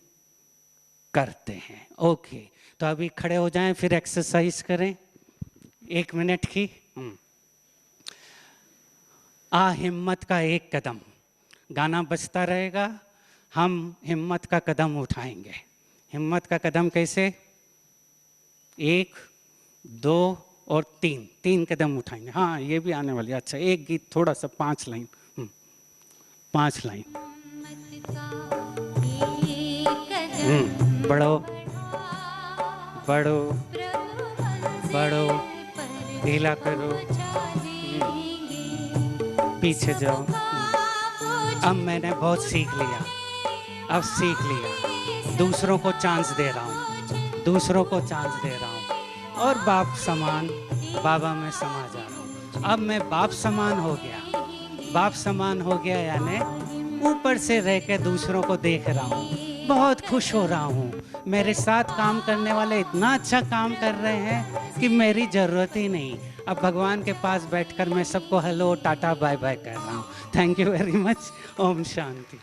करते हैं। ओके, तो अभी खड़े हो जाएं, फिर एक्सरसाइज करें 1 मिनट की। आ हिम्मत का एक कदम, गाना बजता रहेगा, हम हिम्मत का कदम उठाएंगे। हिम्मत का कदम कैसे? 1, 2 और 3, 3 कदम उठाएंगे। हाँ ये भी आने वाली। अच्छा एक गीत थोड़ा सा 5 लाइन, 5 लाइन। बढ़ो बढ़ो बढ़ो, ढीला करो, पीछे जाओ। अब मैंने बहुत सीख लिया, अब सीख लिया, दूसरों को चांस दे रहा हूँ, दूसरों को चांस दे रहा हूँ, और बाप समान बाबा में समा जा रहा हूँ। अब मैं बाप समान हो गया, बाप समान हो गया, यानी ऊपर से रह के दूसरों को देख रहा हूँ, बहुत खुश हो रहा हूँ। मेरे साथ काम करने वाले इतना अच्छा काम कर रहे हैं कि मेरी ज़रूरत ही नहीं। अब भगवान के पास बैठकर मैं सबको हेलो टाटा बाय बाय कर रहा हूँ। Thank you very much. Om Shanti.